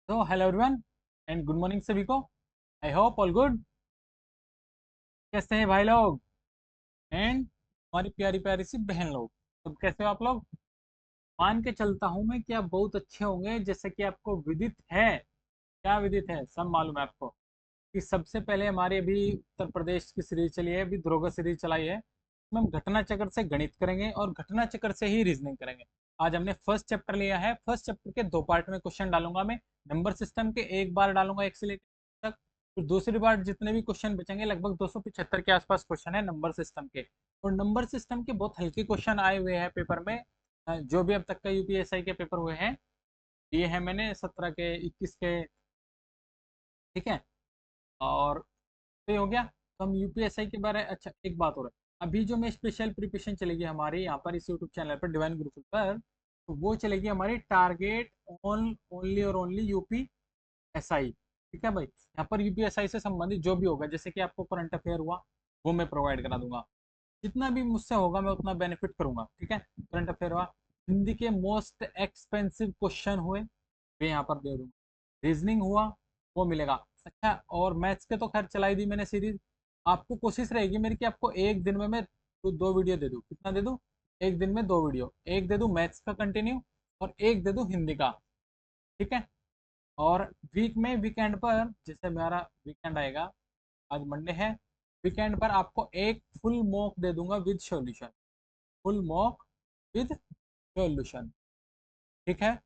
तो hello everyone and good morning सभी को। I hope all good. कैसे हैं भाई लोग एंड हमारी प्यारी प्यारी सी बहन लोग, सब कैसे हो आप लोग? मान के चलता हूं मैं कि आप बहुत अच्छे होंगे। जैसे कि आपको विदित है, क्या विदित है, सब मालूम है आपको कि सबसे पहले हमारी अभी उत्तर प्रदेश की सीरीज चली है, अभी ध्रुव सीरीज चलाई है। इसमें हम घटना चक्र से गणित करेंगे और घटना चक्र से ही रीजनिंग करेंगे। आज हमने फर्स्ट चैप्टर लिया है। फर्स्ट चैप्टर के दो पार्ट में क्वेश्चन डालूंगा मैं। नंबर सिस्टम के एक बार डालूंगा एक से लेकर तक, फिर दूसरी बार जितने भी क्वेश्चन बचेंगे, लगभग 275 के आसपास क्वेश्चन है नंबर सिस्टम के। और नंबर सिस्टम के बहुत हल्के क्वेश्चन आए हुए हैं पेपर में। जो भी अब तक का यूपीएसआई के पेपर हुए हैं, ये है मैंने 17 के, 21 के, ठीक है। और तो ये हो गया। तो हम यूपीएसआई के बारे, अच्छा एक बात हो रहा है, अभी जो मैं स्पेशल प्रिपरेशन चलेगी हमारी यहाँ पर इस यूट्यूब चैनल पर डिवाइन गुरुकुल पर, तो वो चलेगी हमारी टारगेट ऑन ओनली और ओनली यूपी एसआई। ठीक है भाई, यहाँ पर यूपीएसआई से संबंधित जो भी होगा, जैसे कि आपको करंट अफेयर हुआ, वो मैं प्रोवाइड करा दूंगा। जितना भी मुझसे होगा मैं उतना बेनिफिट करूंगा, ठीक है। करंट अफेयर हुआ, हिंदी के मोस्ट एक्सपेंसिव क्वेश्चन हुए, वे यहाँ पर दे दूंगा। रीजनिंग हुआ, वो मिलेगा। अच्छा, और मैथ्स के तो खैर चलाई दी मैंने सीरीज। आपको कोशिश रहेगी मेरी कि आपको एक दिन में मैं दो वीडियो दे दूँ। कितना दे दूँ? एक दिन में दो वीडियो, एक दे दूँ मैथ्स का कंटिन्यू और एक दे दूँ हिंदी का, ठीक है। और वीक में वीकेंड पर, जैसे मेरा वीकेंड आएगा, आज मंडे है, वीकेंड पर आपको एक फुल मॉक दे दूंगा with solution. Full mock with solution, ठीक है।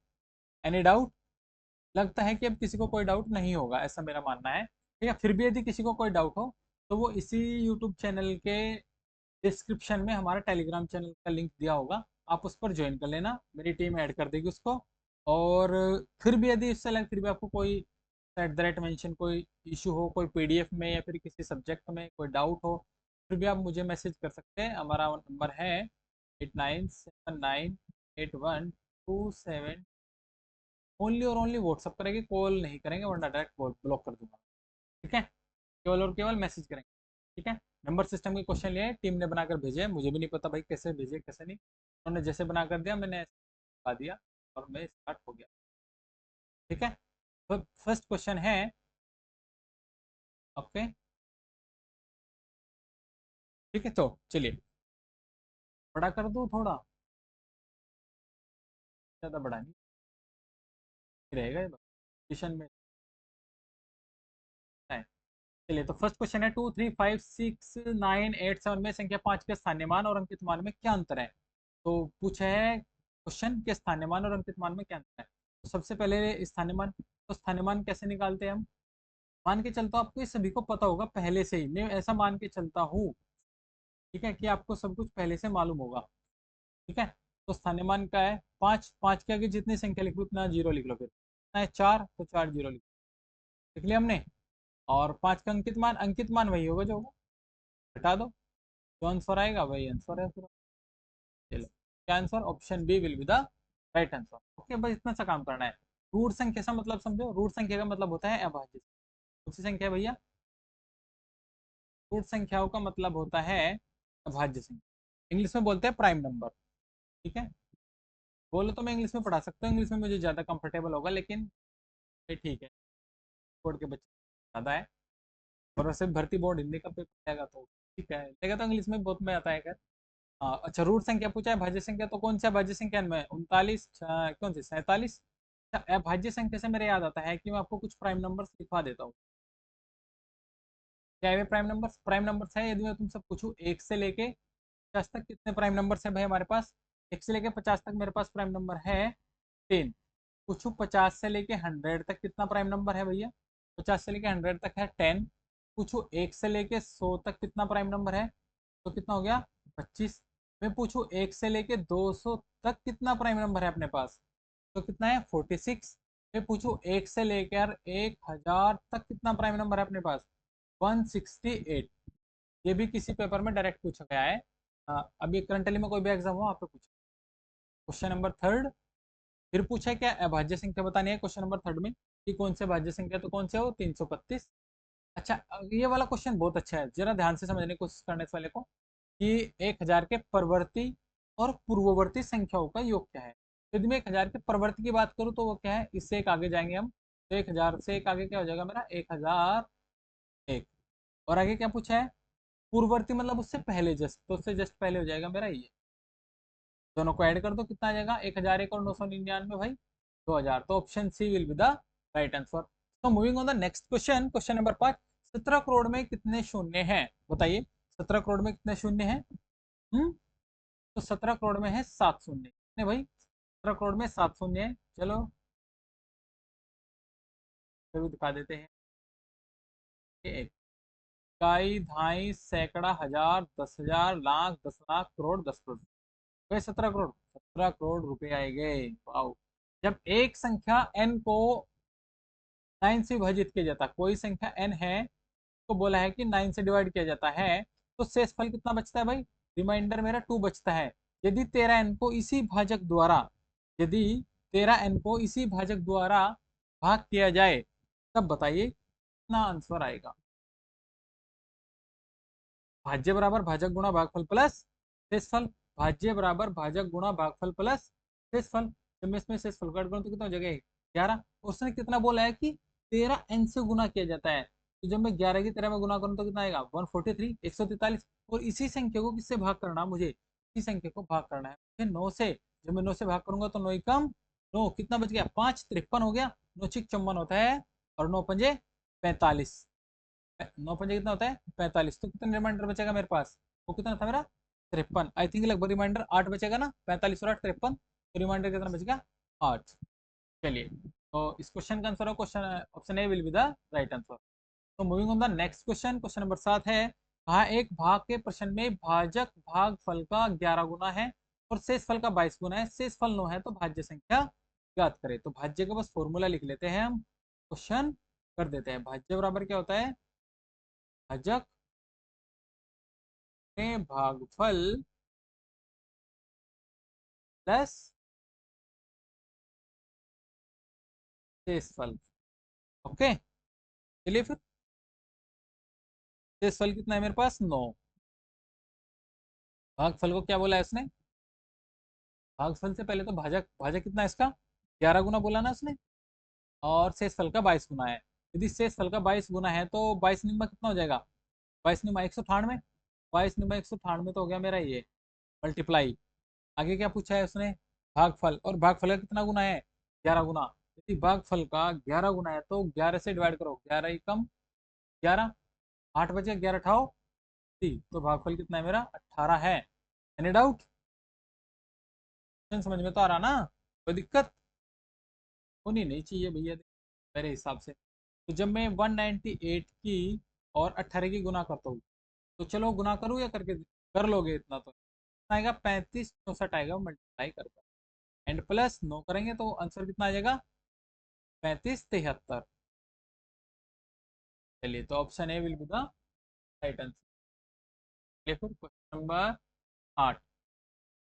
Any doubt? लगता है कि अब किसी को कोई डाउट नहीं होगा, ऐसा मेरा मानना है, ठीक है। फिर भी यदि किसी को कोई डाउट हो तो वो इसी यूट्यूब चैनल के डिस्क्रिप्शन में हमारा टेलीग्राम चैनल का लिंक दिया होगा, आप उस पर ज्वाइन कर लेना, मेरी टीम ऐड कर देगी उसको। और फिर भी यदि इससे फिर भी आपको कोई एट द रेट मेंशन कोई इशू हो, कोई पीडीएफ में या फिर किसी सब्जेक्ट में कोई डाउट हो, फिर भी आप मुझे मैसेज कर सकते हैं। हमारा नंबर है 89798127। ओनली और ओनली व्हाट्सअप करेंगे, कॉल नहीं करेंगे, वरना डायरेक्ट कॉल ब्लॉक कर दूंगा, ठीक है। केवल और केवल मैसेज करेंगे, ठीक है। नंबर सिस्टम के क्वेश्चन लिए टीम ने बनाकर भेजे हैं, मुझे भी नहीं पता भाई कैसे भेजे कैसे नहीं, उन्होंने जैसे बना कर दिया मैंने बता दिया और मैं स्टार्ट हो गया, ठीक है। तो फर्स्ट क्वेश्चन है, ओके, ठीक है। तो चलिए, बड़ा कर दूं थोड़ा, ज़्यादा बड़ा नहीं रहेगा ये क्वेश्चन में है। चलिए, तो फर्स्ट क्वेश्चन है, 2 3 5 6 9 8 7 में संख्या 5 के स्थानीय मान और अंकित मान में क्या अंतर है? तो पूछा है क्वेश्चन के स्थानीय मान और अंकित मान में क्या अंतर है। तो सबसे पहले स्थानीय मान, तो स्थानीय मान कैसे निकालते हैं हम? मान के चलता हूँ आपको ये सभी को पता होगा पहले से ही, मैं ऐसा मान के चलता हूँ, ठीक है, कि आपको सब कुछ पहले से मालूम होगा, ठीक है। तो स्थानीय मान का है 5, 5 के आगे जितनी संख्या लिख लो उतना जीरो लिख लो, फिर कितना है 4, तो 4 जीरो लिख लिया हमने। और 5 का अंकित मान वही होगा जो होगा, हटा दो, जो आंसर आएगा वही आंसर है पूरा। चलो, क्या answer? Option B will be the right answer. Okay, बस इतना सा काम करना है। रूट संख्या का मतलब समझो, रूट संख्या का मतलब होता है अभाज्य। कौन सी संख्या भैया? रूट संख्याओं का मतलब होता है अभाज्य संख्या, इंग्लिश में बोलते हैं प्राइम नंबर, ठीक है। बोलो तो मैं इंग्लिश में पढ़ा सकता हूँ, इंग्लिश में मुझे ज़्यादा कंफर्टेबल होगा, लेकिन ये ठीक है, बोर्ड के बच्चे ज़्यादा है। और वैसे भर्ती बोर्ड हिंदी का पेपर आएगा तो ठीक है, लेगा तो इंग्लिश में बहुत में आता है। हाँ, अच्छा, रूट संख्या पूछा है, भाज्य संख्या तो कौन सा भाज्य संख्या में 39, कौन सी 47। अच्छा, भाज्य संख्या से मेरे याद आता है कि मैं आपको कुछ प्राइम नंबर्स लिखवा देता हूँ। क्या है प्राइम नंबर्स? प्राइम नंबर्स है, यदि मैं तुमसे पूछूं 1 से लेके 50 तक कितने प्राइम नंबर्स है भाई हमारे पास? 1 से लेके 50 तक मेरे पास प्राइम नंबर है 10। पूछूं 50 से लेके 100 तक कितना प्राइम नंबर है भैया? 50 से लेके 100 तक है 10। पूछूं 1 से लेके 100 तक कितना प्राइम नंबर है, तो कितना हो गया? 25। मैं पूछूं 1 से लेके 200 तक कितना प्राइम नंबर है अपने पास, तो कितना है? 46। मैं पूछूं 1 से लेकर 1000 तक कितना प्राइम नंबर है अपने पास? 168। ये भी किसी पेपर में डायरेक्ट पूछा गया है। अभी करंटली में कोई भी एग्जाम हो आप पे पूछा। क्वेश्चन नंबर थर्ड, फिर पूछा क्या अभाज्य संख्या बतानी है क्वेश्चन नंबर थर्ड में, कि कौन से भाज्य संख्या, तो कौन से हो? 332। अच्छा, ये वाला क्वेश्चन बहुत अच्छा है, जरा ध्यान से समझने की कोशिश करने इस वाले को, कि 1000 के परवर्ती और पूर्ववर्ती संख्याओं का योग क्या है। यदि मैं 1000 के परवर्ती की बात करूं तो वो क्या है, इससे एक आगे जाएंगे हम, तो 1000 से एक आगे क्या हो जाएगा मेरा 1001। और आगे क्या पूछा है, पूर्ववर्ती मतलब उससे पहले जस्ट, तो उससे जस्ट पहले हो जाएगा मेरा ये। दोनों को ऐड कर दो, कितना आ जाएगा 1001 और 999 भाई 2000। तो option C will be the right answer. तो moving on the next question, question number 5। 17 crore में कितने शून्य हैं, बताइए। 17 करोड़ में कितने शून्य हैं? हम्म तो 17 करोड़ में है 7 शून्य, कितने भाई? 17 करोड़ में 7 शून्य है। चलो फिर भी दिखा देते हैं। एक, इकाई, दहाई, सैकड़ा, हजार, 10,000, लाख, 10 लाख, करोड़, 10 करोड़। वही 17 करोड़, 17 करोड़ रुपए आएंगे। वाओ। जब एक संख्या n को 9 से विभाजित किया जाता, कोई संख्या n है तो बोला है कि 9 से डिवाइड किया जाता है, तो शेषफल कितना बचता है भाई? रिमाइंडर मेरा 2 बचता है। यदि 13n को इसी भाजक द्वारा, यदि 13n को इसी भाजक द्वारा भाग किया जाए, तब बताइए कितना आंसर आएगा। भाज्य बराबर भाजक गुणा भागफल प्लस शेषफल, भाज्य बराबर भाजक गुणा भागफल प्लस शेषफल। जब मैं इसमें शेषफल काट करूँ तो कितना हो जाएगा 11। उसने कितना बोला है कि 13n से गुना किया जाता है, तो जब मैं 11 की 13 में गुना करूँ तो कितना आएगा 143, 143। और इसी संख्या को किससे भाग करना मुझे, इसी संख्या को भाग करना है मुझे 9 से। जब मैं 9 से भाग करूंगा तो 9 ही कम 9, कितना बच गया 5, 53 हो गया। 9 चिक 54 होता है और 9 पंजे 45। 9 पंजे कितना होता है 45। तो कितना रिमाइंडर बचेगा मेरे पास, वो कितना था मेरा 53। आई थिंक लगभग रिमाइंडर 8 बचेगा ना, 45 और 8 53। तो रिमाइंडर कितना बचेगा 8। चलिए, तो इस क्वेश्चन का आंसर हो question option A will be the right answer. तो moving on the next question, question number 7 है। कहा एक भाग के प्रश्न में भाजक भाग फल का 11 गुना है और शेष फल का 22 गुना है, शेष फल 9 है, तो भाज्य संख्या ज्ञात करें। तो भाज्य का बस फॉर्मूला लिख लेते हैं हम, क्वेश्चन कर देते हैं। भाज्य बराबर क्या होता है, भाजक में भागफल प्लस शेषफल। ओके, चलिए फिर शेषफल कितना है मेरे पास 9। भागफल को क्या बोला है उसने, भागफल से पहले तो भाजक, भाजक कितना है इसका 11 गुना बोला ना उसने, और शेषफल का 22 गुना है। यदि शेषफल का 22 गुना है तो 22 निम्मा कितना हो जाएगा, 22 निम्मा 198। 22 निम्मा 198 तो हो गया मेरा ये मल्टीप्लाई। आगे क्या पूछा है उसने, भागफल, और भागफल का कितना गुना है 11 गुना। यदि भागफल का 11 गुना है तो 11 से डिवाइड करो, 11 ही कम 11, 8 बचे, 11 अठाओ 30। तो भागफल कितना है मेरा 18 है। एनी डाउट, समझ में तो आ रहा ना, कोई दिक्कत होनी नहीं चाहिए भैया मेरे हिसाब से। तो जब मैं 198 की और 18 की गुना करता हूँ, तो चलो गुना करूँ या करके कर लोगे इतना तो आएगा 35 64 आएगा मल्टीप्लाई करके, एंड प्लस 9 करेंगे तो आंसर कितना आ जाएगा 35 73। चलिए, तो option A will be the right answer. फिर क्वेश्चन नंबर 8।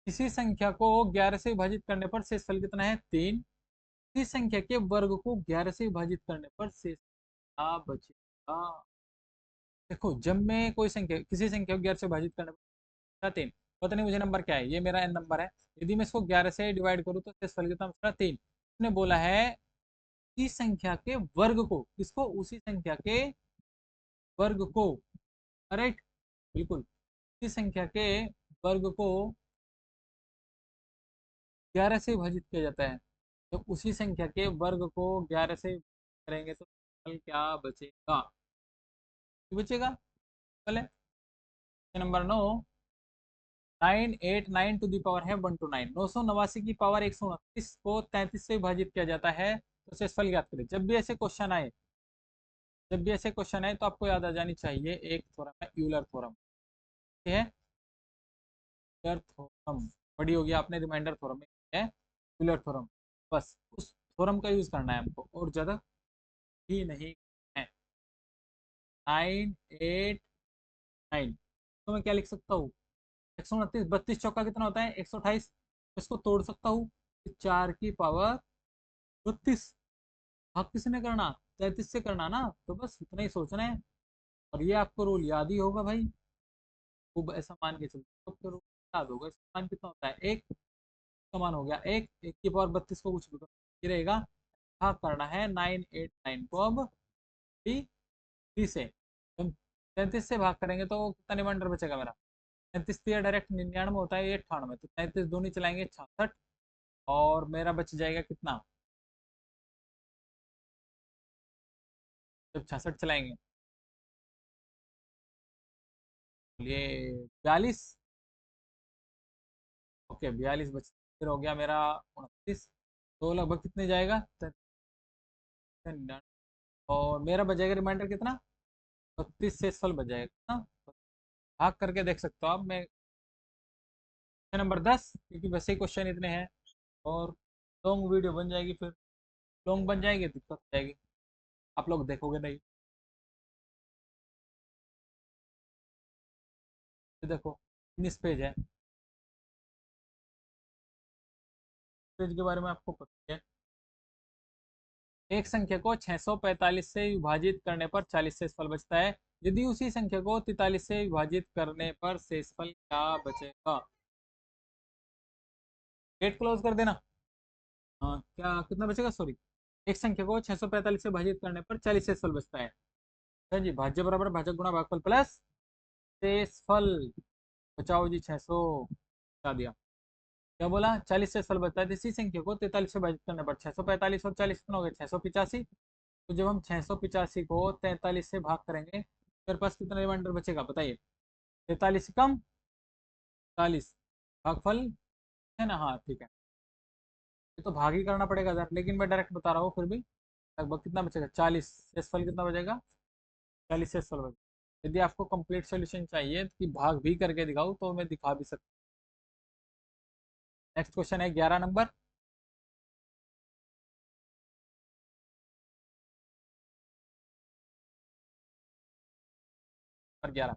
किसी संख्या को 11 से विभाजित करने पर शेषफल कितना है 3। किसी संख्या के वर्ग को 11 से विभाजित करने पर शेषफल बचेगा। देखो, जब मैं कोई संख्या, किसी संख्या को 11 से विभाजित करने पर 3, पता नहीं मुझे नंबर क्या है, ये मेरा एन नंबर है। यदि मैं इसको 11 से डिवाइड करूँ तो शेषफल कितना बचेगा 3। उसने बोला है इस संख्या के वर्ग को, किसको, उसी संख्या के वर्ग को, करेक्ट, बिल्कुल, इस संख्या के वर्ग को 11 से विभाजित किया जाता है। तो उसी संख्या के वर्ग को 11 से करेंगे तो फल क्या बचेगा, बचेगा पहले। नंबर 9, 989 टू दी पावर है 129। 989 की पावर 129 को 33 से विभाजित किया जाता है, तो शेषफल ज्ञात करें। जब भी ऐसे क्वेश्चन आए, जब भी ऐसे क्वेश्चन आए तो आपको याद आ जानी चाहिए एक थ्योरम है, यूलर थ्योरम। ठीक है, यूलर थ्योरम पढ़ी होगी आपने, रिमाइंडर थ्योरम में है यूलर थ्योरम। बस उस थ्योरम का यूज करना है हमको, और ज्यादा ही नहीं है। 989, तो मैं क्या लिख सकता हूँ 129, 32 चौका कितना होता है 128। इसको तोड़ सकता हूँ, 4 की पावर 32। भाग किसने करना 33 से करना ना, तो बस इतना ही सोचना है। और ये आपको रूल याद ही होगा भाई, खूब ऐसा मान के चलते आपको रूल याद होगा। इसका मान कितना होता है एक, समान हो गया एक, 1 की पावर 32 को कुछ भी करो, ये रहेगा भाग करना है 989 को अब 3 से। हम 33 से भाग करेंगे तो कितना रिमाइंडर बचेगा मेरा? 33 तो डायरेक्ट 99 होता है, ये 98, तो 33 दूनी चलाएंगे 66, और मेरा बच जाएगा कितना जब 66 चलाएंगे? ये 42। ओके 42 बच, फिर हो गया मेरा 29, तो लगभग कितने जाएगा? 99, और मेरा बचेगा रिमाइंडर कितना? 32 से फल बच जाएगा कितना? भाग करके देख सकते हो आप। मैं नंबर 10, क्योंकि वैसे ही क्वेश्चन इतने हैं, और लॉन्ग वीडियो बन जाएगी, फिर लॉन्ग बन जाएगी दिक्कत हो जाएगी, आप लोग देखोगे नहीं। ये देखो 19 पेज है, पेज के बारे में आपको पता है। एक संख्या को 645 से विभाजित करने पर 40 शेषफल बचता है, यदि उसी संख्या को 43 से विभाजित करने पर शेषफल क्या बचेगा? गेट क्लोज कर देना। हाँ, क्या कितना बचेगा, सॉरी। एक संख्या को 645 से विभाजित करने पर 40 शेषफल बचता है। अच्छा जी, भाज्य बराबर भाजक गुणा भागफल प्लस शेषफल। बचाओ जी 600, बचा दिया। क्या बोला? 40 शेषफल बचता है, इसी संख्या को 43 से विभाजित करने पर 645 और 40 कितना हो गया? 685। तो जब हम 685 को 43 से भाग करेंगे, मेरे पास कितना रिमाइंडर बचेगा बताइए? 43 से कम 40, भागफल है ना? हाँ ठीक है, ये तो भाग ही करना पड़ेगा यार, लेकिन मैं डायरेक्ट बता रहा हूँ फिर भी। लगभग कितना बचेगा? 40 शेषफल कितना बचेगा? 40 शेषफल बचेगा। यदि आपको कंप्लीट सोल्यूशन चाहिए कि भाग भी करके दिखाऊँ तो मैं दिखा भी सकता हूँ। नेक्स्ट क्वेश्चन है 11 नंबर। नंबर 11,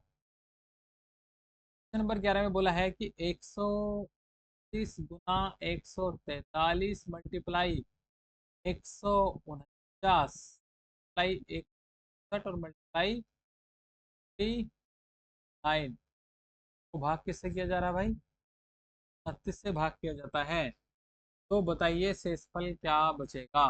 नंबर 11 में बोला है कि 130 गुना 143 मल्टीप्लाई 149 मल्टीप्लाई 61 और मल्टीप्लाई 9 को भाग किससे किया जा रहा है भाई? 36 से भाग किया जाता है। तो बताइए शेषफल क्या बचेगा?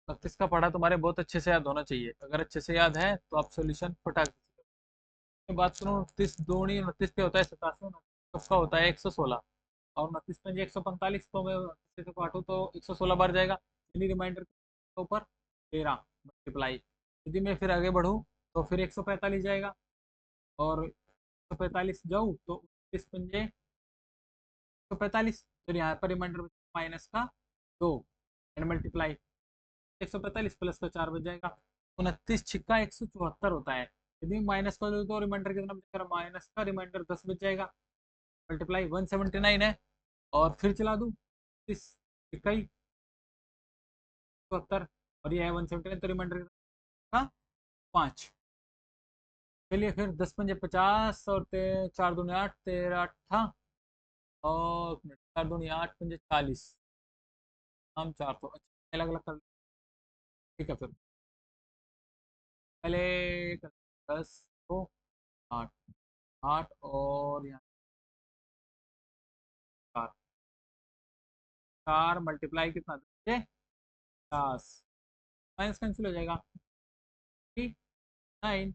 36 का पढ़ा तुम्हारे बहुत अच्छे से याद होना चाहिए, अगर अच्छे से याद है तो आप सोल्यूशन फटाक से। बात करूँ 29 दूनी 29 पे होता है 87, उसका होता है 116, और 29 में 145, तो मैं 29 से काटूँ तो 116 बार जाएगा। यानी रिमाइंडर के ऊपर 13 मल्टीप्लाई, यदि मैं फिर आगे बढ़ूँ तो फिर 145 जाएगा, और 145 जाऊँ तो 29 145, फिर यहाँ पर रिमाइंडर माइनस का 2 एंड मल्टीप्लाई 145 प्लस का 4 बच जाएगा। 29 छिक्का 174 होता है, यदि माइनस कर दो तो रिमाइंडर कितना बचेगा? माइनस का रिमाइंडर 10 बच जाएगा, मल्टीप्लाई 179 है, और फिर चला दूँ 30 इक्कीस 74, और ये है 179, तो रिमाइंडर का 5। चलिए फिर 10 पंजे 50, और 4 दूनी 8, 13 8, और 4 दूनी 8 पंजे 40, हम 400। अच्छा अलग अलग कर, ठीक है फिर पहले 10 को 8, 8 और यहाँ 4, 4 मल्टीप्लाई कितना? 50, माइनस कैंसिल हो जाएगा, ठीक। 9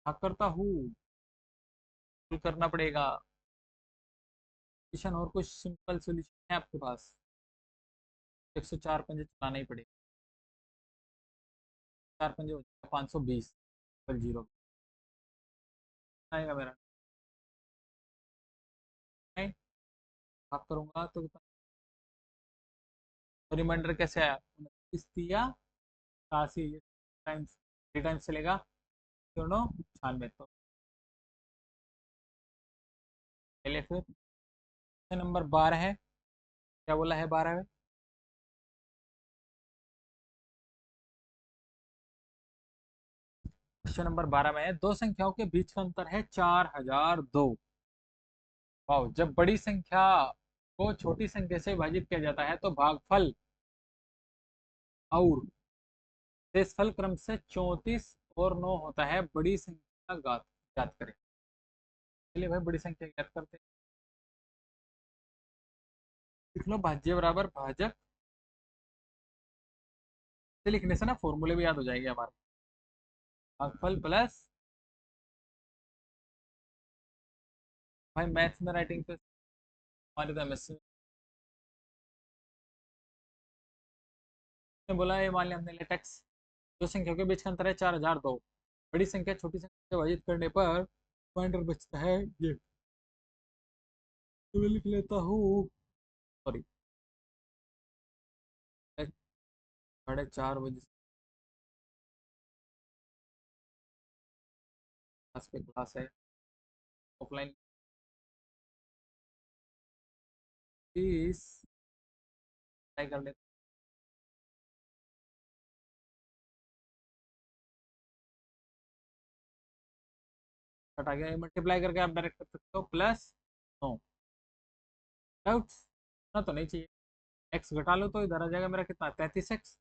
भाग करता हूँ, करना पड़ेगा सोल्यूशन, और कुछ सिंपल सोल्यूशन है आपके पास? 104 पंजे चलाना ही पड़ेगा, 4 पंजे हो जाएगा 520, पर जीरो आएगा मेरा। 9 भाग करूंगा तो रिमाइंडर कैसे आया? 29 दिया 87, टाइम्स 3 टाइम्स चलेगा, दोनों 96, तो पहले फिर नंबर 12 है, क्या बोला है 12 में? क्वेश्चन नंबर 12 में है, दो संख्याओं के बीच का अंतर है 4002। वाओ, जब बड़ी संख्या को छोटी संख्या से विभाजित किया जाता है तो भागफल और शेषफल क्रम से 34 और 9 होता है, बड़ी संख्या का घात ज्ञात करें। चलिए भाई बड़ी संख्या ज्ञात करते हैं। लिख लो भाज्य बराबर भाजक से लिखने से ना फॉर्मूले भी याद हो जाएंगे हमारे। भागफल प्लस, भाई मैथ्स में राइटिंग पे हमारे तो एमएससी ने बोला है, मान लिया हमने लेटेक्स, दो संख्या के बीच का अंतर है 4002, बड़ी संख्या छोटी संख्या से विभाजित करने पर पॉइंटर बचता है ये। तो मैं लिख लेता हूँ, सॉरी, 4:30 बजे क्लास पे क्लास है ऑफलाइन, 30 ट्राई कर लेते। कट आ गया, मल्टीप्लाई करके आप डायरेक्ट कर सकते हो, प्लस 9। डाउट्स ना तो नहीं चाहिए। एक्स घटा लो तो इधर आ जाएगा मेरा कितना, 33x।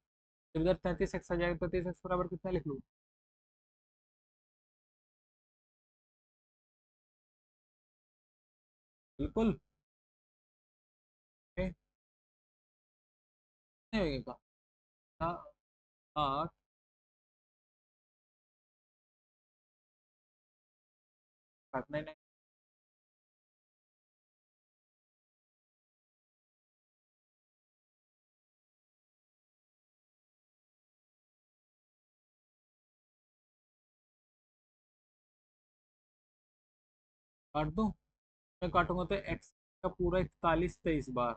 जब इधर 33x आ जाएगा तो 33x बराबर कितना लिख लूँ? बिल्कुल। ओके, नहीं होगा। हाँ, 8 काटना ही नहीं। काट दूँ? मैं काटूंगा तो एक्स का पूरा 41 23 बार।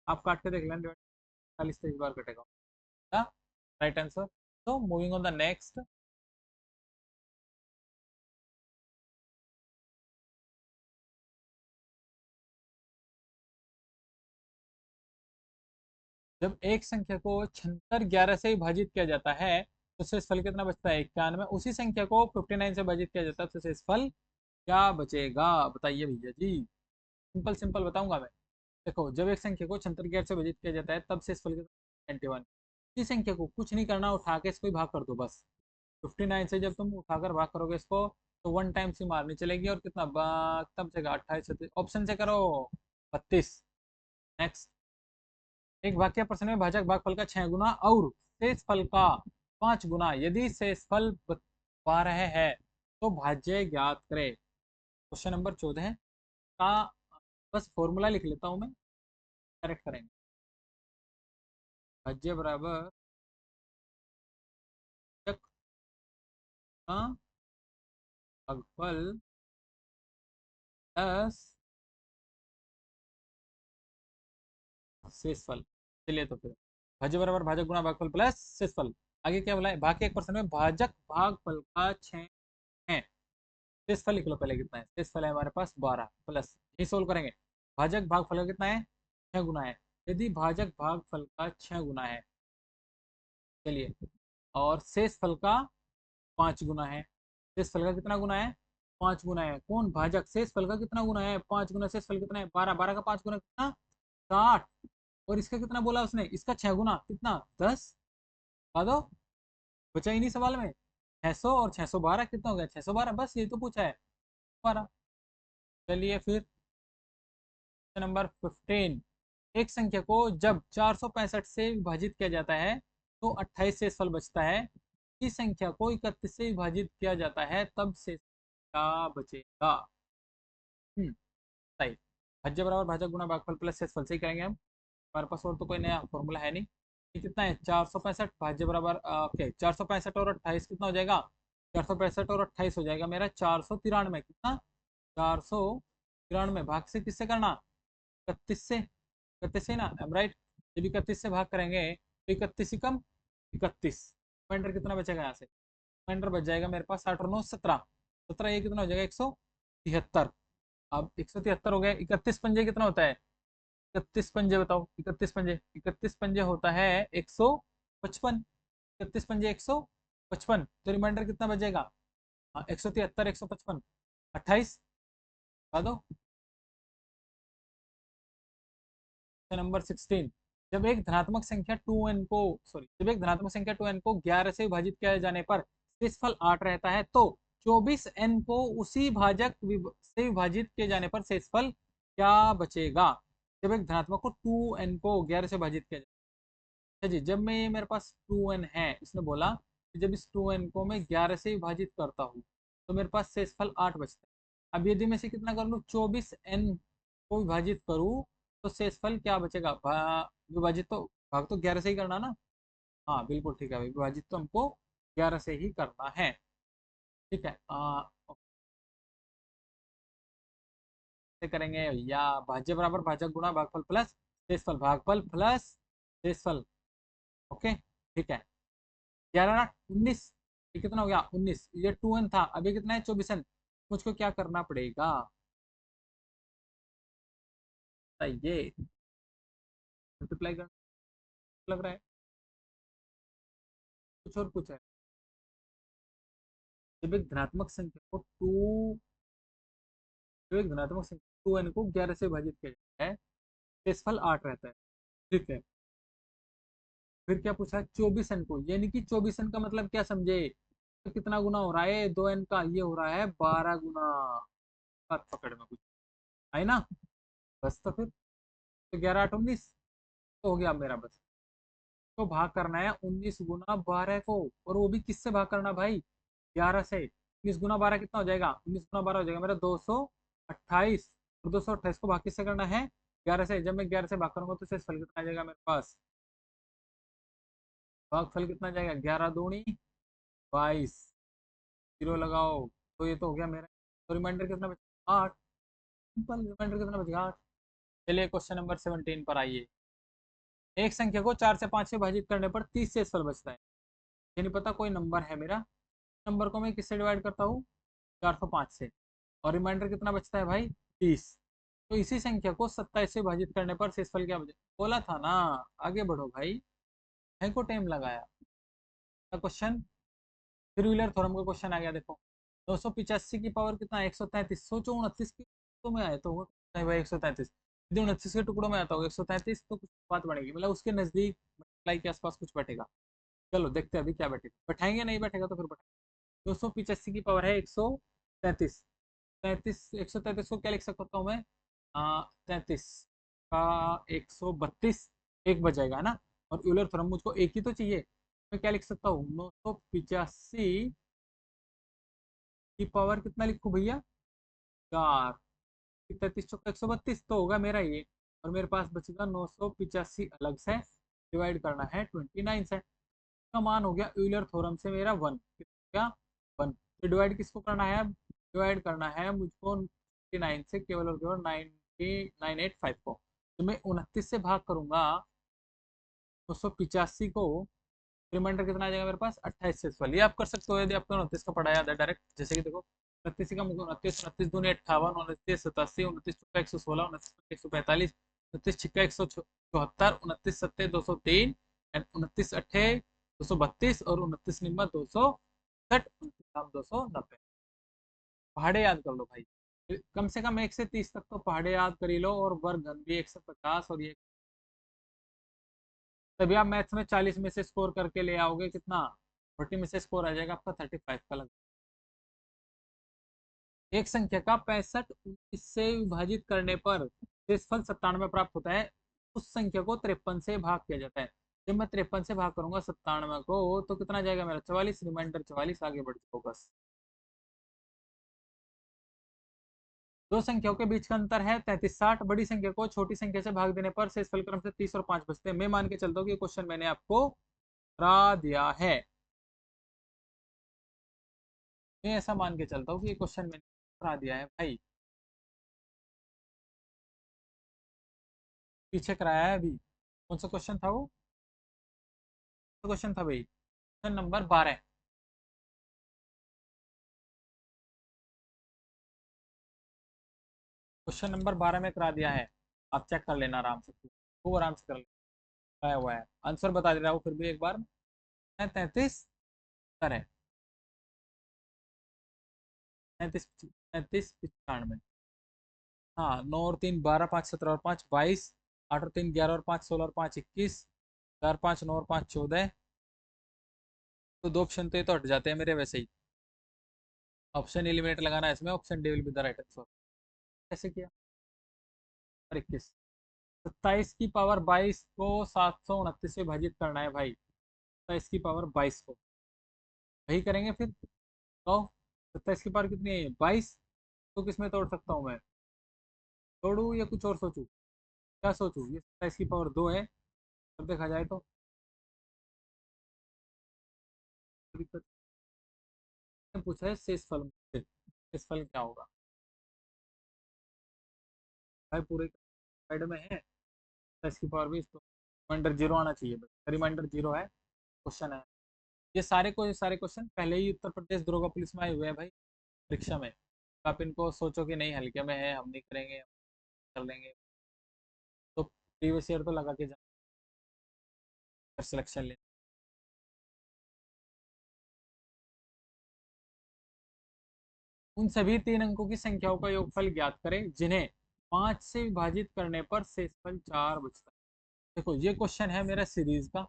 आप काट के देख लें, 41 23 बार कटेगा। हाँ, राइट आंसर। तो मूविंग ऑन द नेक्स्ट। जब एक संख्या को 76 11 से विभाजित किया जाता है तो शेषफल कितना बचता है? 91। उसी संख्या को 59 से विभाजित किया जाता है तो शेषफल क्या बचेगा? बताइए भैया जी। सिंपल सिंपल बताऊंगा मैं। देखो, जब एक संख्या को 76 11 से विभाजित किया जाता है तब शेषफल कितना? 91। इस संख्या को कुछ नहीं करना, उठा के इसको ही भाग कर दो बस। 59 से जब तुम उठाकर भाग करोगे इसको तो 1 टाइम से मारनी चलेगी, और कितना कितना बचेगा? 28 ऑप्शन से करो, 32। नेक्स्ट। एक वाक्य प्रश्न में भाजक भागफल का 6 गुना और शेषफल का 5 गुना, यदि शेषफल 12 है तो भाज्य ज्ञात करें। क्वेश्चन नंबर 14 का बस फॉर्मूला लिख लेता हूं मैं, करेक्ट करेंगे। भाज्य बराबर भाजक का भागफल प्लस शेषफल। चलिए तो फिर भाज्य बराबर भाजक गुना भागफल प्लस शेषफल। आगे क्या बोला है? बाकी एक प्रश्न में भाजक भागफल का 6 है, शेषफल लिख लो पहले कितना है। शेषफल है हमारे पास 12, प्लस ये सोल्व करेंगे। भाजक भागफल का कितना है? 6 गुना है। यदि भाजक भागफल का 6 गुना है, चलिए, और शेषफल का 5 गुना है। शेषफल का कितना गुना है? 5 गुना है। कौन? भाजक। शेषफल का कितना गुना है? 5 गुना। शेषफल कितना है? 12। 12 का 5 गुना कितना? 60। और इसका कितना बोला उसने? इसका 6 गुना कितना? 10। बता दो, बचा ही नहीं सवाल में। 600 और 612 कितना हो गया? 612। बस यही तो पूछा है, 12। चलिए फिर नंबर 15। एक संख्या को जब 465 से विभाजित किया जाता है तो 28 शेषफल बचता है। इस संख्या को 31 से विभाजित किया जाता है तब शेष क्या बचेगा? सही। भाज्य बराबर भाजक गुना भागफल प्लस शेषफल से ही करेंगे हम। हमारे पास और तो कोई नया फॉर्मूला है नहीं। ये कितना है? 465 भाज्य बराबर ओके, 465 और 28 कितना हो जाएगा? 465 और 28 हो जाएगा मेरा 493। कितना? 493। भाग से किससे करना? 31 से। 31 से ना, एम राइट। जब 31 से भाग करेंगे तो 31 ही कम 31, पॉइंटर कितना बचेगा यहाँ से? पॉइंटर बच जाएगा मेरे पास 8 और 9 17। 17 ये कितना हो जाएगा? 173। अब 173 हो गया। 31 पंजे कितना होता है? 31 पंजे बताओ, 31 पंजे, 31 पंजे होता है 155। 31 पंजे 155, तो रिमाइंडर कितना बचेगा? हाँ, 173 155 28। बता दो। नंबर 16। जब एक धनात्मक संख्या 2n को, सॉरी, जब एक धनात्मक संख्या 2n को 11 से विभाजित किया जाने पर शेषफल 8 रहता है तो 24n को उसी भाजक से विभाजित किए जाने पर शेषफल क्या बचेगा? जब एक धनात्मक को 2n को 11 से विभाजित किया जाए अच्छा जी, जब मैं ये मेरे पास 2n है, इसने बोला कि जब इस 2n को मैं 11 से विभाजित करता हूँ तो मेरे पास शेषफल 8 बचता है। अब यदि मैं इसे कितना कर लूँ, 24n को विभाजित करूँ तो शेषफल क्या बचेगा? विभाजित तो भाग तो 11 से ही करना ना। हाँ बिल्कुल ठीक है भाई, विभाजित तो हमको 11 से ही करना है। ठीक है, से करेंगे या भाज्य बराबर भाजक गुणा भागफल प्लस शेषफल, भागफल प्लस शेषफल। ओके ठीक है, 11 ना 19, ये कितना हो गया 19, ये 2n था, अभी कितना है 24n। मुझको क्या करना पड़ेगा ये मल्टीप्लाई करना लग रहा है, कुछ और कुछ है। जब एक धनात्मक संख्या को जब एक धनात्मक संख्या 2n को 11 से विभाजित किया जाता है, शेषफल 8 रहता है। ठीक है, फिर क्या पूछा 24n को, यानी कि 24n का मतलब क्या समझे, तो कितना गुना हो रहा है 2n का, ये हो रहा है 12 गुना। बात पकड़ में कुछ है ना, बस तो फिर तो 11 8 19 तो हो गया मेरा बस। तो भाग करना है 19 गुना 12 को, और वो भी किससे भाग करना भाई, 11 से। 19 गुना 12 कितना हो जाएगा, 19 गुना 12 हो जाएगा मेरा 228, और 228 को भाग किससे करना है, 11 से। जब मैं 11 से भाग करूंगा तो शेषफल कितना आ जाएगा मेरे पास, भागफल कितना आ जाएगा, 11 दूनी 22, जीरो लगाओ, तो ये तो हो गया मेरा। तो रिमाइंडर कितना बचा, 8। सिंपल, रिमाइंडर कितना बचेगा 8। चलिए क्वेश्चन नंबर 17 पर आइए। एक संख्या को 4 से 5 से विभाजित करने पर 30 शेषफल बचता है। ये नहीं पता, कोई नंबर है मेरा, नंबर को मैं किससे डिवाइड करता हूँ, 405 से, और रिमाइंडर कितना बचता है भाई 30। तो इसी संख्या को 27 से विभाजित करने पर शेषफल क्या बचे, बोला था ना। आगे बढ़ो भाई, है को टाइम लगाया क्वेश्चन। फिर व्हीलर थ्योरम का क्वेश्चन आ गया, देखो 285 की पावर कितना, 133। सोचो 29 के टुकड़ों में आया तो होगा नहीं भाई 133, यदि 29 के टुकड़ों में आता होगा 133 तो कुछ बात बढ़ेगी, मतलब उसके नजदीक मल्टीप्लाई के आसपास कुछ बैठेगा। चलो देखते हैं अभी क्या बैठेगा, बैठाएंगे नहीं बैठेगा तो फिर बैठेगा। 285 की पावर है 133, 133 को क्या लिख सकता हूँ मैं, 33 का 132, एक बच जाएगा है ना। और यूलर थ्योरम मुझको एक ही तो चाहिए, मैं क्या लिख सकता हूँ 985 की पावर कितना लिखूं भैया, 4, 33 चौका 132 तो होगा मेरा ये। और मेरे पास बचेगा 985 अलग से डिवाइड करना है 29 से, का मान हो गया यूलर थ्योरम से मेरा 1, क्या 1। तो डिवाइड किसको करना है, डिवाइड करना है मुझको 29 से, केवल और केवल 985 को। तो मैं 29 से भाग करूंगा 285 को, रिमाइंडर कितना आ जाएगा मेरे पास 28 शेषफल। ये आप कर सकते हो यदि आपको 29 का पढ़ा याद है डायरेक्ट, जैसे कि देखो 29 का मुझे 29, 29 दूनी 58, 29 87, 29 चौका 116, 29 145, 29 छिक्का 174, 29 सत्ते 203, 29 अट्ठे 232, और 29 निम्मा 260, 290। पहाड़े याद कर लो भाई, कम से कम 1 से 30 तक तो पहाड़े याद कर ही लो, और वर्ग घन भी 150, और ये तभी आप मैथ्स में 40 में से स्कोर करके ले आओगे कितना, 40 में से स्कोर आ जाएगा आपका 35 का लग। एक संख्या का 65 19 से विभाजित करने पर शेषफल 97 प्राप्त होता है, उस संख्या को 53 से भाग किया जाता है। जब मैं 53 से भाग करूंगा 97 को तो कितना जाएगा मेरा 44, रिमाइंडर 44, आगे बढ़ जाओ बस। दो संख्याओं के बीच का अंतर है 33-60, बड़ी संख्या को छोटी संख्या से भाग देने पर शेषफल क्रम से 30 और 5 बचते हैं। मैं मान के चलता हूँ कि क्वेश्चन मैंने आपको करा दिया है, मैं ऐसा मान के चलता हूँ कि क्वेश्चन मैंने करा दिया है भाई, पीछे कराया है अभी। कौन सा क्वेश्चन था वो, क्वेश्चन था भाई क्वेश्चन नंबर 12, क्वेश्चन नंबर 12 में करा दिया है, आप चेक कर लेना आराम से, खूब आराम से कर लेना, आया हुआ है आंसर बता दे रहा हूँ फिर भी एक बार, है 33 सर है, 33 95। हाँ 9 और 3 12, 5 17 और 5 22, 8 और 3 11 और 5 16 और 5 21, 4 5 9 और 5 14, तो दो ऑप्शन तो ये तो हट जाते हैं मेरे वैसे ही। ऑप्शन एलिमिनेट लगाना है इसमें, option D will be the right answer. कैसे किया, और 21 27 की पावर 22 को 729 से विभाजित करना है भाई। 27 की पावर 22 को वही करेंगे फिर। तो 27 की पावर कितनी है? 22। तो किस में तोड़ सकता हूँ मैं? तोड़ू या कुछ और सोचूं? क्या सोचूं? ये 27 की पावर 2 है। अब देखा जाए तो दिक्कत पूछा है शेषफल मुझसे। शेषफल क्या होगा भाई? पूरे साइड में है 27 की पावर 20, तो रिमाइंडर जीरो आना चाहिए। बस रिमाइंडर जीरो है, क्वेश्चन है। ये सारे क्वेश्चन पहले ही उत्तर प्रदेश दरोगा पुलिस में आए हुए हैं भाई, परीक्षा में। आप इनको सोचो कि नहीं हल्के में है, हम नहीं करेंगे, हम कर लेंगे, तो प्रीवियस ईयर तो लगा के जा सिलेक्शन ले। उन सभी 3 अंकों की संख्याओं का योगफल ज्ञात करें जिन्हें 5 से विभाजित करने पर शेषफल 4 बचता है। देखो ये क्वेश्चन है मेरा सीरीज का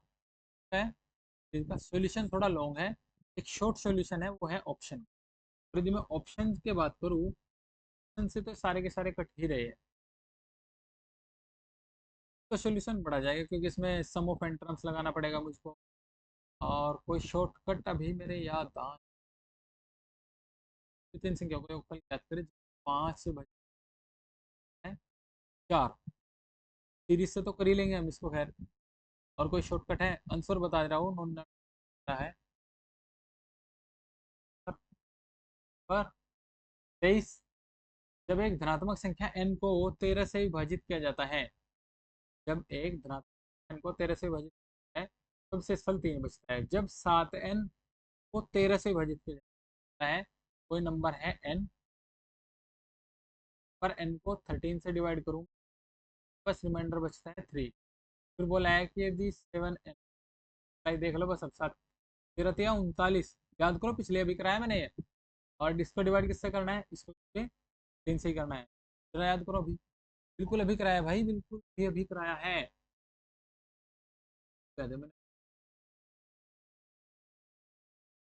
है। सीरीज का सॉल्यूशन थोड़ा लॉन्ग है। एक शॉर्ट सॉल्यूशन है, वो है ऑप्शन। और यदि मैं ऑप्शन की बात करूँ, ऑप्शन से तो सारे के सारे कट ही रहे हैं, तो सॉल्यूशन बढ़ा जाएगा क्योंकि इसमें सम ऑफ एंट्रेंस लगाना पड़ेगा मुझको। और कोई शॉर्टकट अभी मेरे याद आ 3 संख्याओं का योगफल ज्ञात करें 5 से बचता है 4। सीरीज से तो कर ही लेंगे हम इसको, खैर। और कोई शॉर्टकट है? आंसर बता रहा हूँ, नॉन है पर 23। जब एक धनात्मक संख्या n को 13 से विभाजित किया जाता है, जब एक धनात्मक n को 13 से विभाजित किया जाता है तब शेषफल 3 बचता है। जब 7n को 13 से विभाजित किया जाता है, कोई नंबर है n, पर n को 13 से डिवाइड करूँ, बस रिमाइंडर बचता है 3। फिर बोला है कि यदि 7n देख लो, बस अब 7 तेरह 39, याद करो पिछले अभी कराया मैंने ये। और इसको डिवाइड किससे करना है? इसको 3 से ही करना है, जरा याद करो अभी। बिल्कुल अभी कराया भाई, बिल्कुल भी अभी कराया है। कह दे मैंने।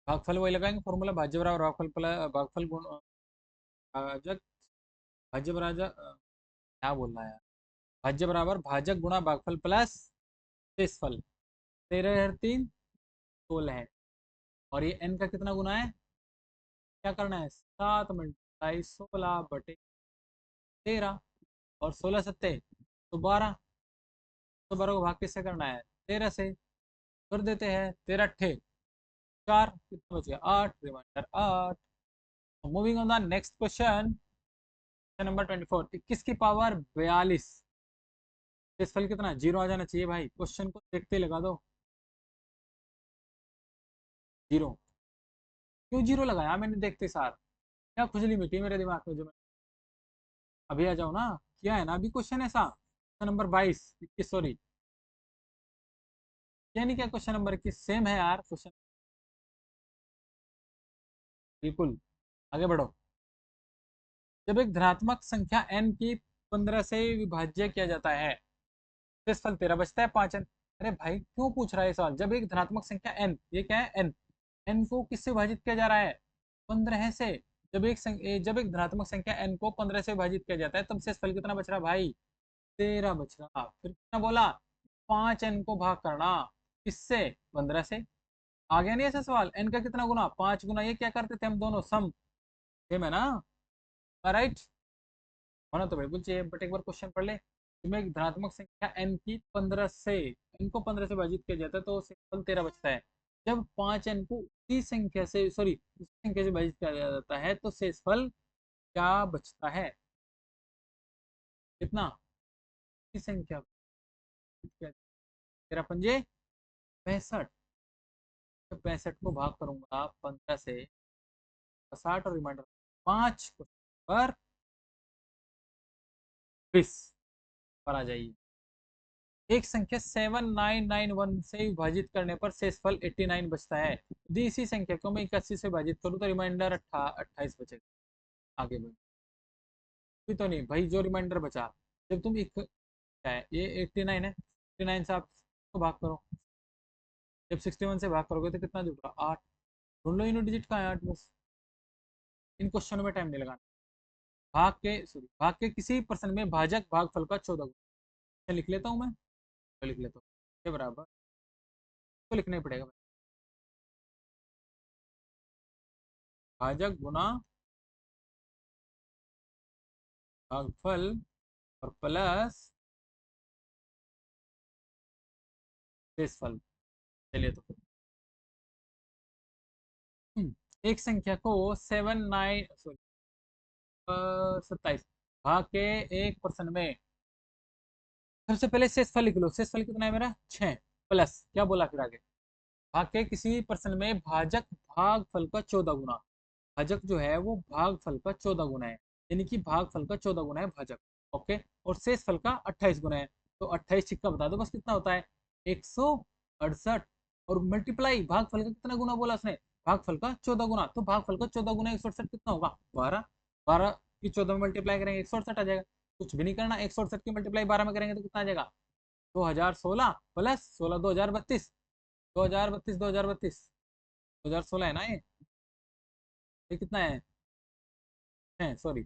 भागफल वही लगाएंगे, फॉर्मूला भाज्य बराबर भागफल प्लस भागफल गुण भाजक, भाज्य बराबर क्या बोलना है यार, भाज्य बराबर भाजक गुणा भागफल प्लस शेषफल। 13 3 16 है। और ये n का कितना गुना है? क्या करना है? 7 × 16/13। और 16 तो 12। तो 12 को भाग किससे करना है? 13 से। कर देते हैं, 13 4, कितना बच गया? 8, reminder 8। Moving on the next question, question number 24। 21 की पावर 42, फल कितना? जीरो आ जाना चाहिए भाई, क्वेश्चन को देखते ही लगा दो जीरो। क्यों जीरो लगाया मैंने देखते सार? क्या खुजली मिट्टी मेरे दिमाग में जो मैं अभी आ जाऊँ ना। क्या है ना अभी क्वेश्चन ऐसा, क्वेश्चन नंबर 22 21 सॉरी, क्या नहीं क्या क्वेश्चन नंबर 21 सेम है यार क्वेश्चन। बिल्कुल, आगे बढ़ो। जब एक धनात्मक संख्या n की 15 से विभाज्य किया जाता है, फल 13 बचता है 5n। अरे भाई क्यों पूछ रहा है सवाल? जब एक धनात्मक संख्या n, ये क्या है n, n को किससे विभाजित किया जा रहा है? 15 से। जब एक धनात्मक संख्या n को 15 से विभाजित किया जाता है तब शेषफल कितना बच रहा भाई? 13 बच रहा। फिर कितना बोला? 5n को भाग करना किससे? 15 से। आ गया नहीं ऐसा सवाल? n का कितना गुना? 5 गुना, ये क्या करते थे हम दोनों? सम। सेम है ना? राइट, होना तो बिल्कुल चाहिए, बट एक बार क्वेश्चन पढ़ ले। तुम्हें एक धनात्मक संख्या n की 15 से, n को 15 से विभाजित किया जाता है तो शेषफल 13 बचता है। जब 5n को उसी संख्या से सॉरी उसी संख्या से विभाजित किया जाता है तो शेषफल क्या बचता है? कितना? उसी संख्या 13 पंजे 65। तो 65 को भाग करूंगा 15 से, 60 और रिमाइंडर 5 पर 20 पर आ जाइए। एक संख्या 7991 से विभाजित करने पर शेषफल 89 बचता है। यदि इसी संख्या को मैं 81 से विभाजित करूं तो रिमाइंडर 28 बचेगा। आगे बढ़ तो नहीं भाई, जो रिमाइंडर बचा, जब तुम एक क्या है ये 89 है, 89 से आप इसको भाग करो, जब 61 से भाग करोगे तो कितना जुड़ रहा? 8। ढूंढ लो यूनिट डिजिट का है 8 बस। इन क्वेश्चनों में टाइम नहीं लगाना। भाग के किसी प्रश्न में भाजक भागफल का 14 गुना, लिख लेता हूँ मैं, तो लिख लेता हूँ के बराबर, तो लिखना ही पड़ेगा भाजक गुना भागफल और प्लस शेषफल। चलिए तो एक संख्या को 27 भाग के 1% में, सबसे पहले शेषफल लिख लो। शेषफल कितना है मेरा 6, प्लस क्या बोला फिर आगे, भाग के किसी पर्सन में भाजक भागफल का 14 गुना। भाजक जो है वो भागफल का 14 गुना है, यानी कि भागफल का 14 गुना है भाजक। ओके, और शेषफल का 28 गुना है। तो 28 छिक्का बता दो बस कितना होता है, 168। और मल्टीप्लाई भागफल का कितना गुना बोला उसने, भागफल का 14 गुना। तो भागफल का 14 गुना 168 कितना होगा 12। 12 की 14 में मल्टीप्लाई करेंगे 168 आ जाएगा। कुछ भी नहीं करना, 168 की मल्टीप्लाई 12 में करेंगे तो कितना आ जाएगा 2016 प्लस 16 2032। 2032 2032 2016 है ना ये कितना है सॉरी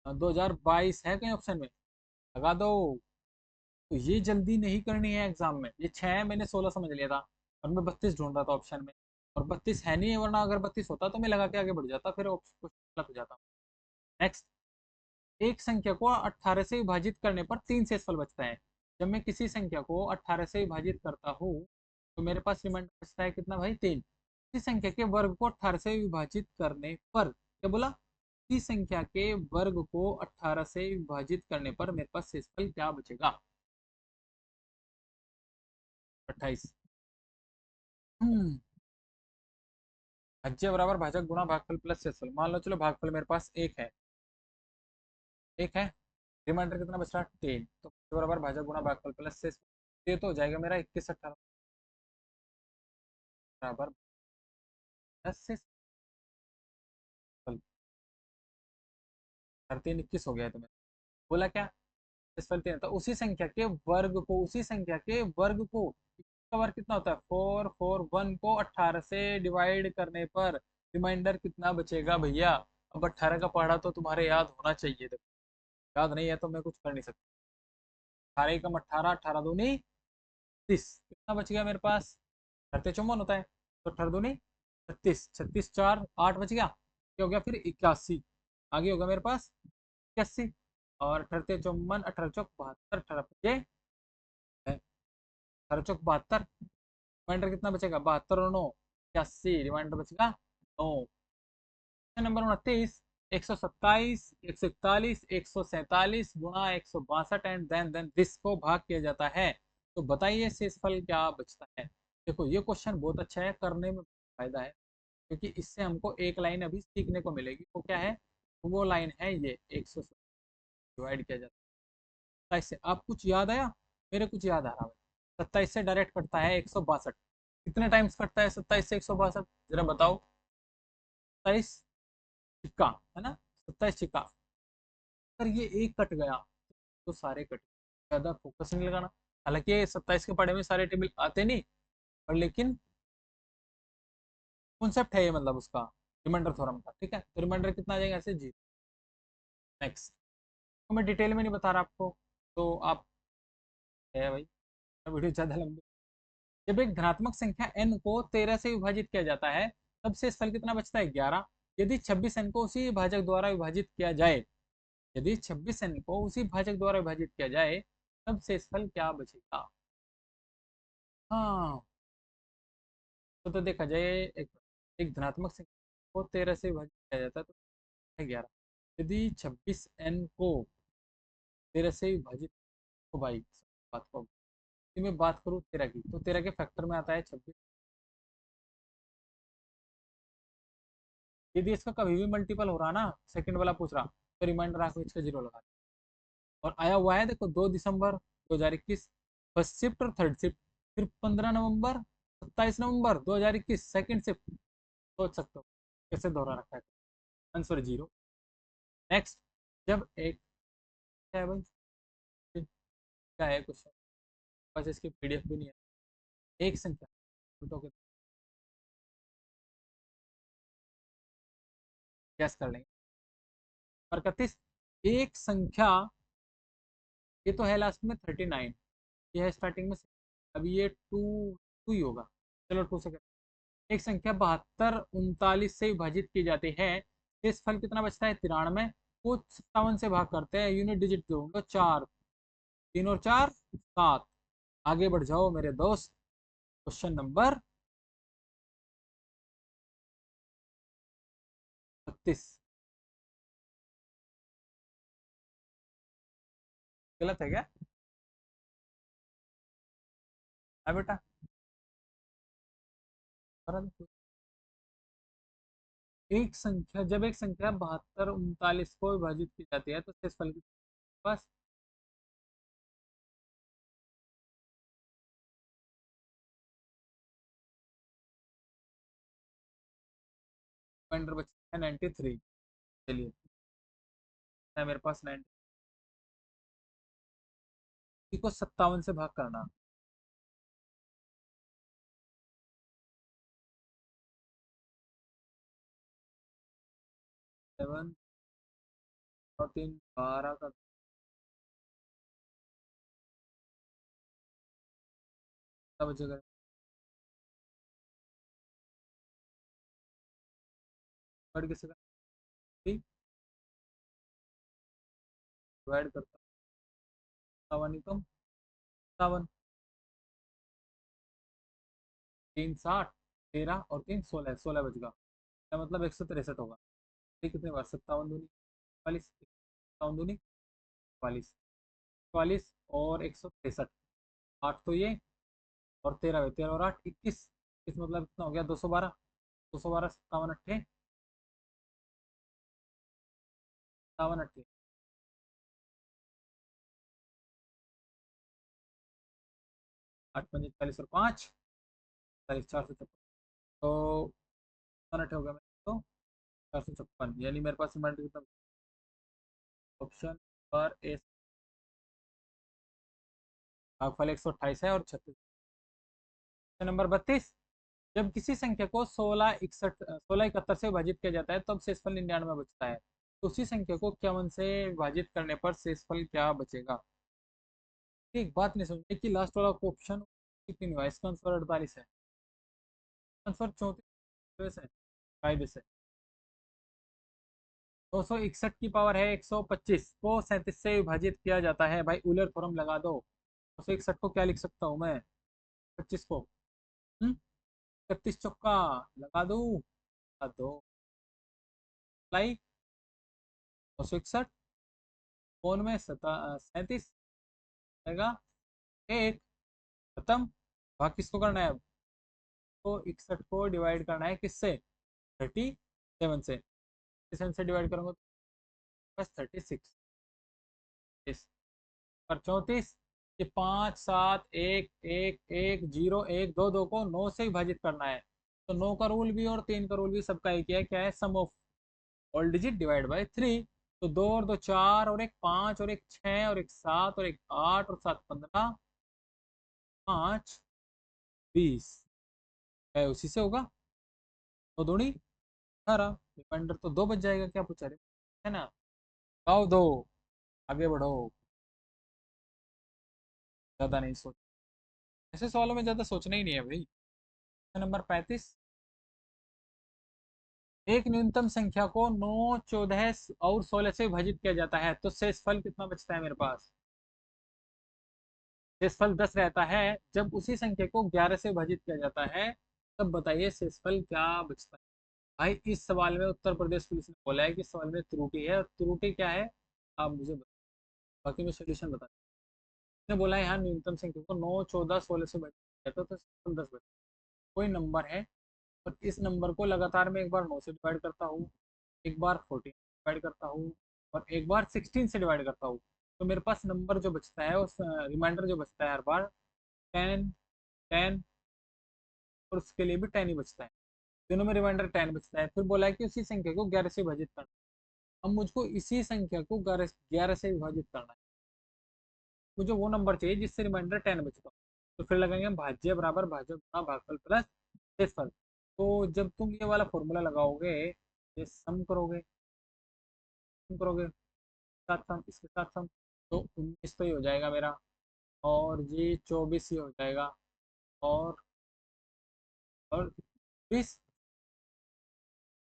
2022 है कहीं ऑप्शन में, लगा दो। तो ये जल्दी नहीं करनी है एग्जाम में, ये 6 मैंने 16 समझ लिया था और मैं 32 ढूंढ रहा था ऑप्शन में, और 32 है नहीं है, वरना अगर 32 होता तो मैं लगा के आगे बढ़ जाता, फिर क्वेश्चन गलत हो जाता। नेक्स्ट, एक संख्या को 18 से विभाजित करने पर 3 शेषफल बचता है। जब मैं किसी संख्या को 18 से विभाजित करता हूँ तो मेरे पास रिमाइंडर बचता है कितना भाई 3। किसी संख्या के वर्ग को 18 से विभाजित करने पर, क्या बोला, किसी संख्या के वर्ग को 18 से विभाजित करने पर मेरे पास शेषफल क्या बचेगा 28। हम्म भाज्य बराबर भाजक गुणा भागफल प्लस शेषफल। मान लो चलो भागफल मेरे पास एक है, एक है, रिमाइंडर कितना बच रहा 3, तो बराबर भाजक गुणा भागफल प्लस शेषफल। ये तो हो जाएगा मेरा 21 18 बराबर 10 से 3 21 हो गया है तुम्हें, बोला क्या शेषफल 3, तो उसी संख्या के वर्ग को, उसी संख्या के वर्ग को, इसका वर्ग कितना होता है 441 को 18 से डिवाइड करने पर रिमाइंडर कितना बचेगा भैया। अब 18 का पढ़ा तो तुम्हारे याद होना चाहिए, देखो याद नहीं है तो मैं कुछ कर नहीं सकता। 18 कम 18, 18 दूनी 30, कितना बच गया मेरे पास, 38 होता है, तो 18 दूनी 36, 36 4 8 बच गया, क्या हो गया फिर 81। आगे होगा मेरे पास 81, और 18 चौवन 18 चौक 72, 18 18 चौक 72, रिमाइंडर कितना बचेगा 72 और 9 81, रिमाइंडर बचेगा 9। नंबर 29, 127 141 147 गुणा 162 एंड देन दिस को भाग किया जाता है, तो बताइए शेषफल क्या बचता है। देखो ये क्वेश्चन बहुत अच्छा है, करने में फायदा है, क्योंकि इससे हमको एक लाइन अभी सीखने को मिलेगी, वो क्या है, वो लाइन है ये 100 से डिवाइड किया जाता है 27 से। आप कुछ याद आया, मेरे कुछ याद आ रहा है, 27 से डायरेक्ट कटता है 162। कितने टाइम्स कटता है 27 से 162, जरा बताओ। 27 छिक्का है ना, 27 छिक्का, अगर ये एक कट गया तो सारे कट, ज्यादा फोकस नहीं लगाना। हालांकि 27 के पढ़े में सारे टेबल आते नहीं, पर लेकिन कॉन्सेप्ट है ये, मतलब उसका रिमाइंडर थ्योरम का, ठीक है। तो रिमाइंडर कितना आ जाएगा ऐसे जी। नेक्स्ट, तो मैं डिटेल में नहीं बता रहा आपको, तो आप है भाई, वीडियो ज़्यादा लंबी। जब एक धनात्मक संख्या n को 13 से विभाजित किया जाता है तब शेषफल कितना बचता है 11। यदि 26 n को उसी भाजक द्वारा विभाजित किया जाए, यदि 26 n को उसी भाजक द्वारा विभाजित किया जाए तब शेषफल क्या बचेगा। हाँ, तो देखा जाए, एक एक धनात्मक संख्या को 13 से विभाजित किया जाता है तो 11। यदि 26 n को 13 से विभाजित, तो भाई बात को, यदि मैं बात करूँ 13 की, तो 13 के फैक्टर में आता है 26। यदि इसका कभी भी मल्टीपल हो रहा ना, सेकंड वाला पूछ रहा, तो रिमाइंडर आंख में इसका जीरो लगा। और आया हुआ है देखो 2 दिसंबर 2021 फर्स्ट शिफ्ट और थर्ड शिफ्ट, फिर 15 नवंबर 27 नवंबर 2021 सेकंड शिफ्ट। सोच सकते हो कैसे दोहरा रखा है, आंसर जीरो। नेक्स्ट, जब एक, क्या है भाई, क्या है क्वेश्चन, बस इसकी पीडीएफ भी नहीं है। एक संख्या, गैस कर लेंगे, और 31, एक संख्या ये तो है लास्ट में 39, ये है स्टार्टिंग में, अभी ये टू टू ही होगा। चलो टू से एक संख्या 72 39 से विभाजित की जाती है, शेष फल कितना बचता है 93 को 57 से भाग करते हैं, यूनिट डिजिट जोड़ूंगा 4, 3 और 4 7। आगे बढ़ जाओ मेरे दोस्त, क्वेश्चन नंबर 32। गलत है क्या? है बेटा? एक संख्या, जब एक संख्या 72 39 को विभाजित की जाती है तो शेष फल के पास पॉइंटर बचता है 93। चलिए, है मेरे पास 90 को 57 से भाग करना। 7 और 3 12 का कितना बचेगा? डिवाइड कैसे करना? डिवाइड करता हूँ, 57 कम 57, 3 60, 13 और 3 16, 16 बचेगा। क्या मतलब 163 होगा। ये कितने बार? 57 दूनी 44, 57 दूनी 44, 44 और 163, 8 तो ये, और 13, 13 और 8 21, 21 मतलब कितना हो गया? 212, 212 57 अट्ठे 57 अट्ठे 8 5 40 और 5 40, 456, तो 57 अट्ठे हो गया मेरे तो 456, यानी मेरे पास रिमाइंडर कितना? ऑप्शन पर ए, भागफल 128 है और 36। नंबर 32, जब किसी संख्या को 16 61 से विभाजित किया जाता है तब शेषफल 99 बचता है, तो उसी संख्या को 51 से विभाजित करने पर शेषफल क्या बचेगा? एक बात नहीं समझी कि लास्ट वाला ऑप्शन कितनी हुआ, इसका आंसर 48 है, आंसर 34 है कायदे से। 261 की पावर है 125 को 37 से विभाजित किया जाता है, भाई यूलर थ्योरम लगा दो। 261 को क्या लिख सकता हूँ मैं? 25 को 31 चौका लगा दो, लगा दो लाई 261 कौन में 37 रहेगा, एक खत्म। बाकी किसको करना है अब? तो 61 को डिवाइड करना है किससे? 37 से, 37 से डिवाइड करूंगा तो बस 36, इस पर 34, ये 5 7 1 1 1 0 1 2 को 9 से विभाजित करना है, तो 9 का रूल भी और 3 का रूल भी सबका एक ही है, क्या है? Sum of all digit divide by 3। तो 2 और 2 4 और एक 5 और एक 6 और एक 7 और एक 8 और 7 15, 5 20 है, उसी से होगा। तो दूनी 18, रिमाइंडर तो 2 बच जाएगा, क्या पूछा रहे है ना? आओ दो, आगे बढ़ो, ज्यादा नहीं सोच, ऐसे सवालों में ज्यादा सोचना ही नहीं है भाई। नंबर 35, एक न्यूनतम संख्या को 9 14 और 16 से विभाजित किया जाता है तो शेषफल कितना बचता है मेरे पास? शेषफल 10 रहता है, जब उसी संख्या को 11 से विभाजित किया जाता है तब बताइए शेषफल क्या बचता है? भाई इस सवाल में उत्तर प्रदेश पुलिस ने बोला है कि सवाल में त्रुटि है, और त्रुटि क्या है आप मुझे बताइए, बाकी मैं सोल्यूशन बता। ने बोला है यहाँ न्यूनतम संख्या को 9 14 16 से विभाजित किया जाता है तो शेषफल 10 बचता है। कोई नंबर है और इस नंबर को लगातार मैं एक बार 9 से डिवाइड करता हूँ, एक बार 14 डिवाइड करता हूँ, और एक बार 16 से डिवाइड करता हूँ, तो मेरे पास नंबर जो बचता है उस रिमाइंडर जो बचता है हर बार 10 10, और उसके लिए भी 10 ही बचता है, दोनों में रिमाइंडर 10 बचता है। फिर बोला है कि उसी संख्या को 11 से विभाजित करना, अब मुझको इसी संख्या को 11 से विभाजित करना है, मुझे वो नंबर चाहिए जिससे रिमाइंडर 10 बचता हो। तो फिर लगाएंगे भाज्य बराबर भाज्य गुणा भागफल प्लस शेषफल। तो जब तुम ये वाला फॉर्मूला लगाओगे, ये सम करोगे, सम करोगे, साथ सम इसके साथ सम, तो 19 तो ही हो जाएगा मेरा, और ये 24 ही हो जाएगा, और 20,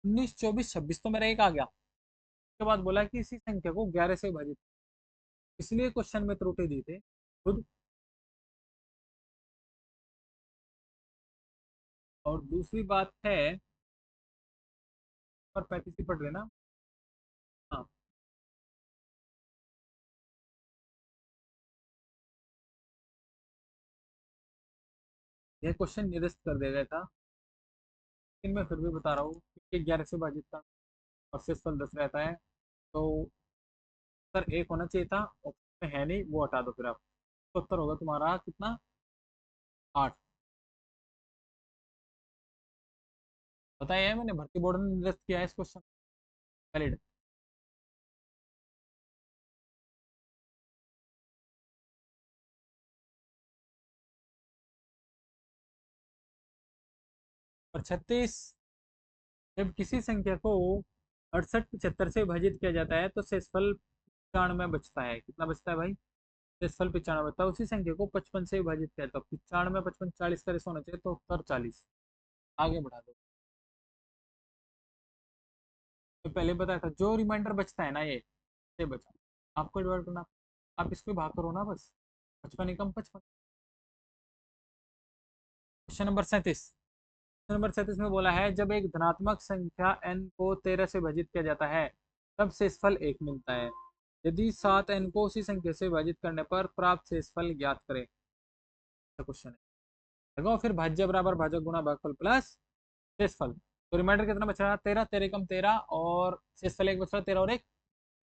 19, 24, 26 तो मेरा एक आ गया। उसके बाद बोला कि इसी संख्या को 11 से विभाजित, इसलिए क्वेश्चन में त्रुटि दी थी खुद। और दूसरी बात है, पर 35 ही पढ़ लेना। हाँ, यह क्वेश्चन निरस्त कर दिया गया था, लेकिन मैं फिर भी बता रहा हूँ क्योंकि 11 से विभाजित था और शेषफल 10 रहता है, तो उत्तर एक होना चाहिए था, ऑप्शन में है नहीं, वो हटा दो फिर आप। तो उत्तर होगा तुम्हारा कितना, 8। बताया है मैंने, भर्ती बोर्ड ने निरस्त किया है इस क्वेश्चन, वैलिड। और 36, जब किसी संख्या को 68 75 से विभाजित किया जाता है तो शेषफल 95 बचता है। कितना बचता है भाई, शेषफल 95 बचता है। उसी संख्या को 55 से विभाजित किया तो 95 55 40 का रेशो होना चाहिए, तो उत्तर 40। आगे बढ़ा दो। तो पहले बताया था जो रिमाइंडर बचता है ना, ये बचा, आपको डिवाइड करना, आप इसको भाग करो ना बस, 55 एकम 55। क्वेश्चन नंबर 37, नंबर 37 में बोला है जब एक धनात्मक संख्या n को 13 से विभाजित किया जाता है तब शेषफल 1 मिलता है। यदि 7n को उसी संख्या से विभाजित करने पर प्राप्त शेषफल ज्ञात करें। क्वेश्चन है, देखो फिर भाज्य बराबर भाजक गुणा भागफल प्लस शेषफल। तो रिमाइंडर कितना बच रहा है, 13, 13 कम 13, और शेषफल एक बच रहा है, 13 और एक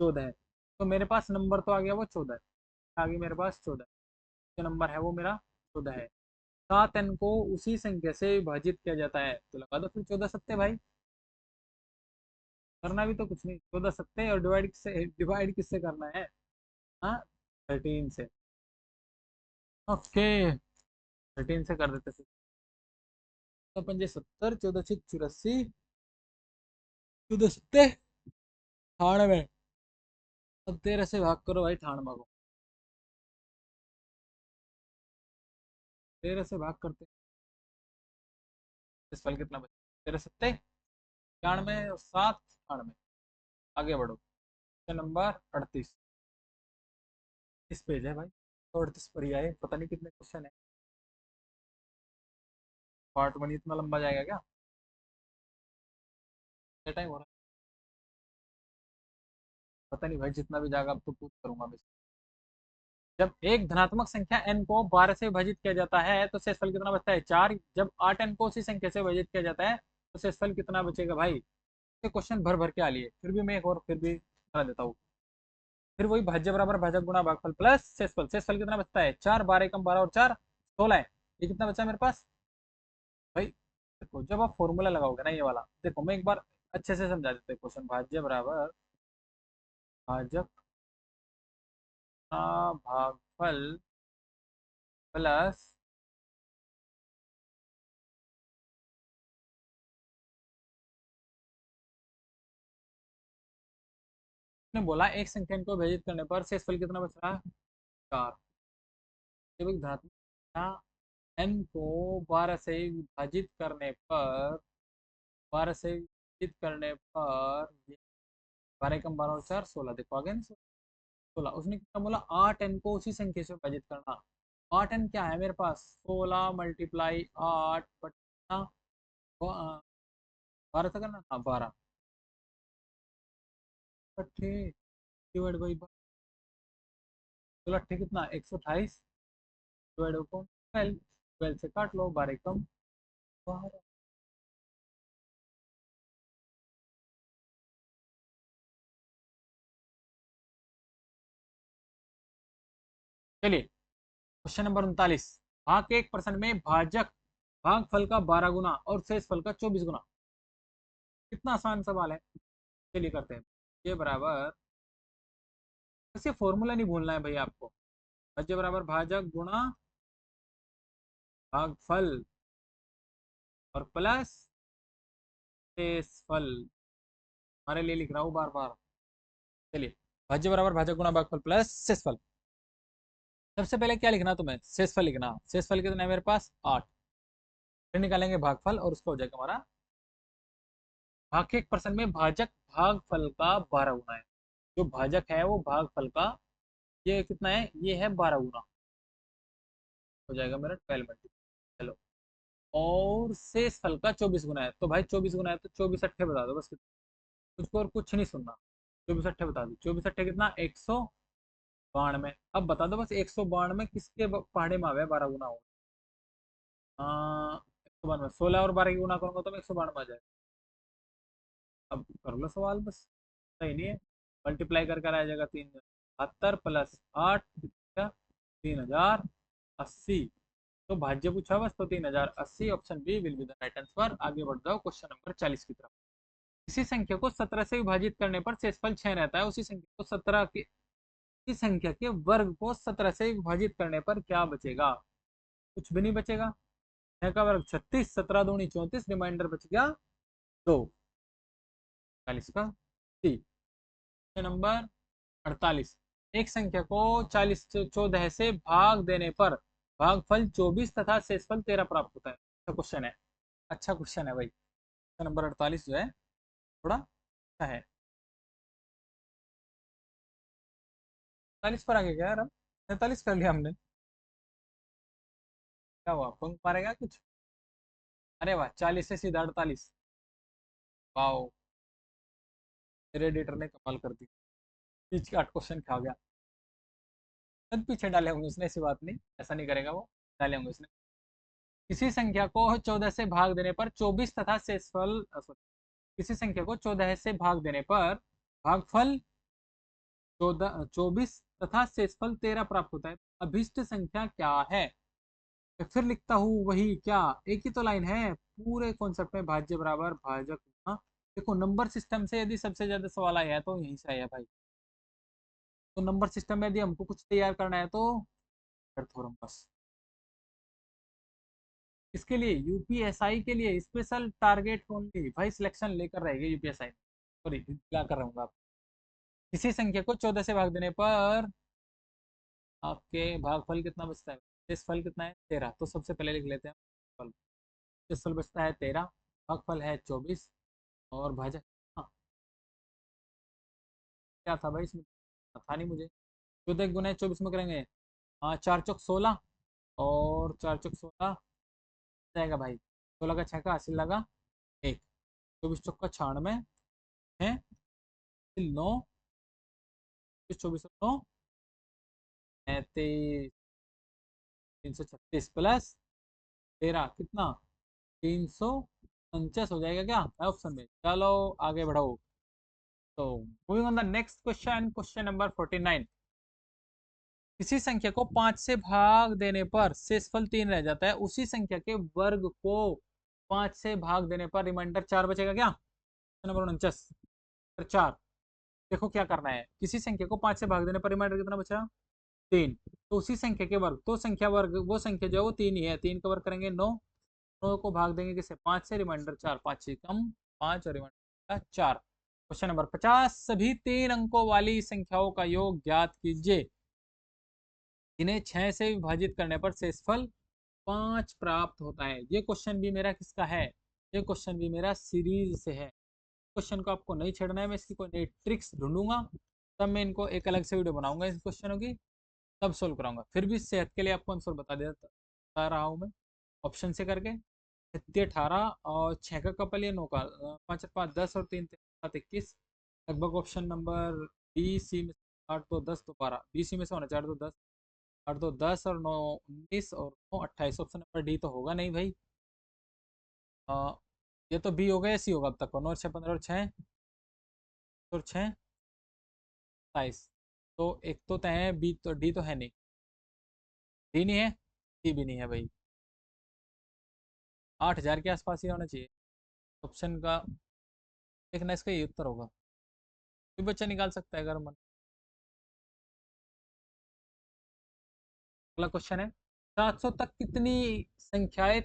14 है। तो मेरे पास नंबर तो आ गया वो 14 है, आ गई मेरे पास 14, जो नंबर है वो मेरा 14 है। 7n को उसी संख्या से विभाजित किया जाता है, तो लगा दो फिर 14 सत्ते भाई, करना भी तो कुछ नहीं, 14 सत्ते, और डिवाइड किससे करना है, हाँ, 13 से। ओके, 13 से कर देते फिर। तो पंजे 70, 14 6 84, 14 सत्ते 98। अब 13 से भाग करो भाई, 98 को 13 से भाग करते, इस फल कितना बचा, 13 सत्ते 98 और 7 98। आगे बढ़ो, क्वेश्चन नंबर 38, इस पेज है भाई, तो 38 पर ही आए, पता नहीं कितने क्वेश्चन है। पार्ट 1 इतना लंबा जाएगा क्या, टाइम हो रहा है, पता नहीं भाई, जितना भी जाएगा अब तो पूछ करूंगा मैं। जब एक धनात्मक संख्या n को 12 से विभाजित किया जाता है तो शेषफल कितना बचता है, 4। जब 8n को उसी संख्या से विभाजित किया जाता है तो शेषफल कितना बचेगा भाई। ये क्वेश्चन भर भर के आ लिए, फिर भी मैं एक और फिर भी करा देता हूँ। फिर वही भाज्य बराबर भाजक गुणा भागफल प्लस शेषफल। शेषफल कितना बचता है, 4, 12 कम 12 और 4 16 है। ये कितना बचा मेरे पास भाई, देखो जब आप फॉर्मूला लगाओगे ना ये वाला, देखो मैं एक बार अच्छे से समझा देता हूँ क्वेश्चन। भाज्य बराबर भाजक भागफल प्लस, ने बोला एक संख्या को विभाजित करने पर शेषफल कितना बच रहा है, 4। जब एक धात्मक संख्या n को 12 से विभाजित करने पर, 12 से विभाजित करने पर 12 कम 12 और 4 16, देखो आगे ना 16। उसने कितना बोला, 8n को उसी संख्या से विभाजित करना। 8n क्या है मेरे पास, 16 मल्टीप्लाई 8 बटा 12 से करना, हाँ 12 अट्ठे डिवाइड बाई 16 अट्ठे कितना 128, डिवाइड अपॉन 12, 12 से काट लो, 12 कम 12। चलिए क्वेश्चन नंबर 39, भाग के 1% में भाजक भाग फल का 12 गुना और शेष फल का 24 गुना। कितना आसान सवाल है, चलिए करते हैं। ये बराबर, इसे फॉर्मूला नहीं भूलना है भाई आपको, भाज्य बराबर भाजक गुणा भाग फल और प्लस शेष फल, हमारे लिए लिख रहा हूँ बार बार। चलिए, भाज्य बराबर भाजक गुणा भागफल प्लस शेषफल। सबसे पहले क्या लिखना तुम्हें, शेषफल लिखना। शेषफल कितना है मेरे पास, 8। फिर निकालेंगे भागफल और उसका हो जाएगा हमारा भाग के 1% में भाजक भागफल का 12 गुना है। जो भाजक है वो भागफल का ये कितना है, ये है 12 गुना, हो जाएगा मेरा 12 चलो। और शेष फल का 24 गुना है, तो भाई 24 गुना है तो 24 अट्ठे बता दो बस, कुछ और कुछ नहीं सुनना। 24 अट्ठे बता दो, 24 अट्ठे कितना, 192। अब बता दो बस 192 किसके पहाड़े में आवे 12 गुना हो। 192, 16 और 12 की गुना करूंगा तो मैं 192 आ जाएगा। अब कर लो सवाल बस, सही नहीं है। मल्टीप्लाई कर आ जाएगा 372 प्लस 8, 3080। तो भाज्य पूछा बस, तो 3080 option B will be the right answer. आगे बढ़ जाओ क्वेश्चन नंबर 40 की तरफ। इसी संख्या को 17 से विभाजित करने पर शेषफल 6 रहता है। उसी संख्या को 17 के इस संख्या के वर्ग को 17 से विभाजित करने पर क्या बचेगा, कुछ भी नहीं बचेगा। 6 का वर्ग 36, 17 दूनी 34, रिमाइंडर बच गया 2। 40 का सी। नंबर 48, एक संख्या को 40 से 14 से भाग देने पर भागफल 24 तथा शेषफल 13 प्राप्त होता है। अच्छा क्वेश्चन है, अच्छा क्वेश्चन है भाई। नंबर 48 जो है थोड़ा अच्छा है। 40 पर आगे गया यार, अब 43 कर लिया हमने। क्या हुआ, पंख मारेगा कुछ। अरे वाह, 40 से सीधा 48। वाओ, मेरे एडिटर ने कमाल कर दी, बीच का 8 क्वेश्चन खा गया। तब पीछे डाले होंगे उसने, ऐसी बात नहीं, ऐसा नहीं करेगा वो, डाले होंगे उसने। किसी संख्या को 14 से भाग देने पर 24 तथा शेषफल किसी संख्या को 14 से भाग देने पर भागफल 24 तथा शेषफल 13 प्राप्त होता है। अभिष्ट संख्या क्या है। मैं फिर लिखता हूँ वही क्या, एक ही तो लाइन है पूरे कॉन्सेप्ट में, भाज्य बराबर भाजक गुना। देखो नंबर सिस्टम से यदि सबसे ज्यादा सवाल आया है तो यहीं से आया भाई। तो नंबर सिस्टम में यदि हमको कुछ तैयार करना है तो थोड़ा बस इसके लिए यूपीएसआई के लिए स्पेशल टारगेट ओनली भाई, सिलेक्शन लेकर रहेगी यूपीएसआई। सॉरी क्या कर रहा हूँ आप। किसी संख्या को 14 से भाग देने पर आपके भागफल कितना बचता है, शेषफल कितना है 13। तो सबसे पहले लिख लेते हैं फल। शेषफल बचता है 13, भागफल है 24 और भाजक हाँ, क्या था भाई इसमें, था नहीं मुझे। 14 गुना 24 में करेंगे, हाँ 4 चौक 16 और 4 चौक 16 जाएगा भाई। 16 का 6 का 80 लगा 1, 24 चौक का 96 है, 9, 24 9 33, 336 प्लस 13 कितना, 349 हो जाएगा क्या ऑप्शन में। चलो आगे बढ़ो। तो moving on the next question, question number 49। किसी संख्या को 5 से भाग देने पर शेषफल 3 रह जाता है। उसी संख्या के वर्ग को 5 से भाग देने पर रिमाइंडर 4 बचेगा क्या। नंबर 49 4। देखो क्या करना है, किसी संख्या को 5 से भाग देने पर रिमाइंडर कितना बचा, 3। तो उसी संख्या के वर्ग, तो संख्या वर्ग वो संख्या जो है वो 3 ही है, 3 का वर्ग करेंगे 9, 9 को भाग देंगे किससे 5 से, रिमाइंडर 4, 5 से कम 5 और रिमाइंडर 4। क्वेश्चन नंबर 50, सभी 3 अंकों वाली संख्याओं का योग ज्ञात कीजिए। इन्हें 6 से विभाजित करने पर शेषफल 5 प्राप्त होता है। ये क्वेश्चन भी मेरा किसका है, ये क्वेश्चन भी मेरा सीरीज से है। क्वेश्चन को आपको नहीं छेड़ना है, मैं इसकी कोई नई ट्रिक्स ढूंढूंगा, तब मैं इनको एक अलग से वीडियो बनाऊंगा इस क्वेश्चनों की, तब सोल्व कराऊंगा। फिर भी सेहत के लिए आपको आंसर बता रहा हूँ मैं, ऑप्शन से करके 18 और 6 का कपल या 9 का, 5 5 10 और 3 7 21। लगभग ऑप्शन नंबर बी सी में 8 2 10 तो 12, बी सी में से होना 4 2 10, 8 2 10 और 9 19 और 9 28। ऑप्शन नंबर डी तो होगा नहीं भाई। आ, ये तो बी होगा या सी होगा अब तक, 9 और 6 15 और 6 और 6 27। तो एक तो तय है, बी तो डी तो है नहीं, डी नहीं है, सी भी नहीं है भाई। 8000 के आसपास ही होना चाहिए ऑप्शन का, देखना इसका ये उत्तर होगा। कोई बच्चा निकाल सकता है अगर मन। अगला क्वेश्चन है, 700 तक कितनी संख्याएं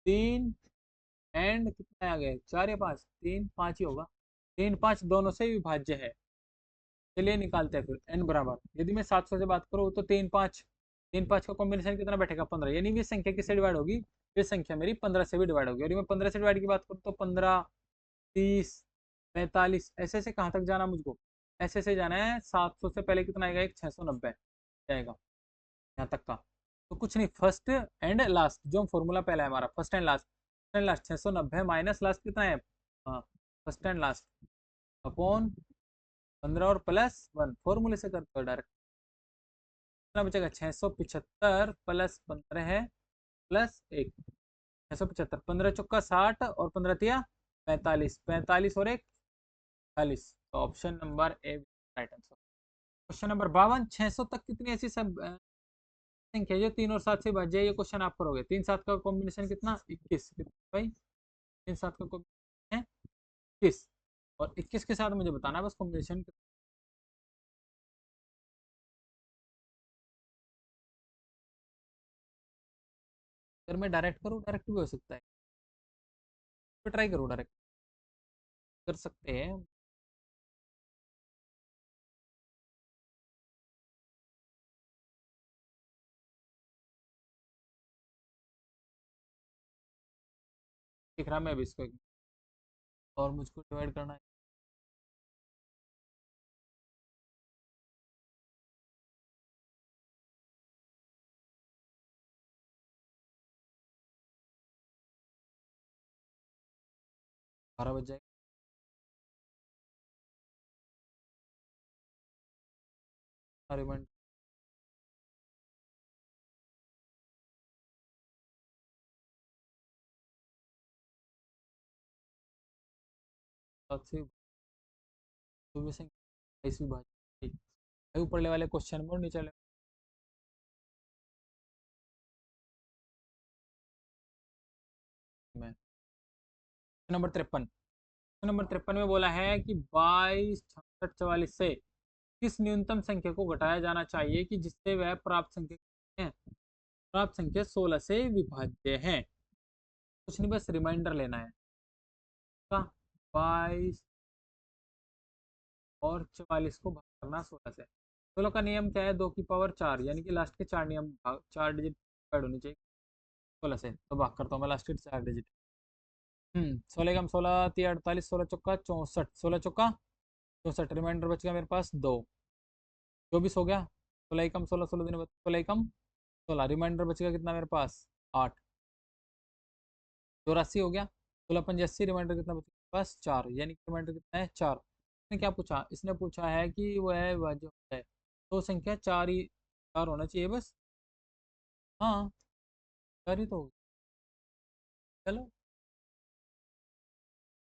3 एंड कितने आ गए 4 या 5, 3 5 ही होगा, 3 5 दोनों से विभाज्य है। चलिए निकालते हैं फिर n बराबर, यदि मैं 700 से बात करूँ तो 3 5 का कॉम्बिनेशन कितना बैठेगा 15, यानी ये संख्या किससे डिवाइड होगी, ये संख्या मेरी 15 से भी डिवाइड होगी। और मैं 15 से डिवाइड की बात करूँ तो 15 30 45 ऐसे से कहाँ तक जाना मुझको, ऐसे से जाना है 700 से पहले कितना आएगा, एक 690 जाएगा यहाँ तक का। तो कुछ नहीं, फर्स्ट एंड लास्ट जो फॉर्मूला पहला है हमारा, first and last 690 minus last कितना है, हाँ फर्स्ट एंड लास्ट अपॉन 15 और प्लस 1, फॉर्मूले से करते हो डायरेक्ट। कितना बचेगा 675 प्लस 15 है प्लस 1, 675, 15 चौका 60 और 15 तिया 45, 45 और 1 40। तो option number A right answer. Question number 52, 600 तक कितनी ऐसी सब संख्या जो 3 और 7 से भाज्य है, ये क्वेश्चन आप करोगे। 3 7 का कॉम्बिनेशन कितना 21, भाई 3 7 का कॉम्बिनेशन है 21, और 21 के साथ मुझे बताना है बस कॉम्बिनेशन। अगर मैं डायरेक्ट करूँ, डायरेक्ट भी हो सकता है, तो ट्राई करो, डायरेक्ट कर सकते हैं। दिख रहा मैं अभी इसको और मुझको डिवाइड करना है। बारह बज जाएगा। रिमाइंड से भी से 22वीं बात, ठीक है, ऊपर वाले क्वेश्चन में और नीचे वाले में। नंबर 53 में बोला है कि 22 66 44 से किस न्यूनतम संख्या को घटाया जाना चाहिए कि जिससे वह प्राप्त संख्या है, प्राप्त संख्या 16 से विभाज्य है। कुछ नहीं, बस रिमाइंडर लेना है का 22 और 44 को भाग करना 16 से। 16 का नियम क्या है, 2 की पावर 4, यानी कि लास्ट के 4 नियम 4 डिजिट ऐड होनी चाहिए 16 से। तो भाग करता हूँ मैं लास्ट के 4 डिजिट। 16 कम 16 3 48, 16 चौका 64, 16 चौका 64, रिमाइंडर बच गया मेरे पास 2, 24 हो गया। 16 कम 16, 16 रिमाइंडर बचेगा कितना मेरे पास 8, 84 हो गया। 16 पंजे 80, रिमाइंडर कितना बचेगा मेरे पास 4, यानी कि रिमाइंडर कितना है 4। इसने क्या पूछा, इसने पूछा है कि वह विभाज्य होता है तो संख्या 4 ही 4 होना चाहिए बस। हाँ 4 ही तो होगी। चलो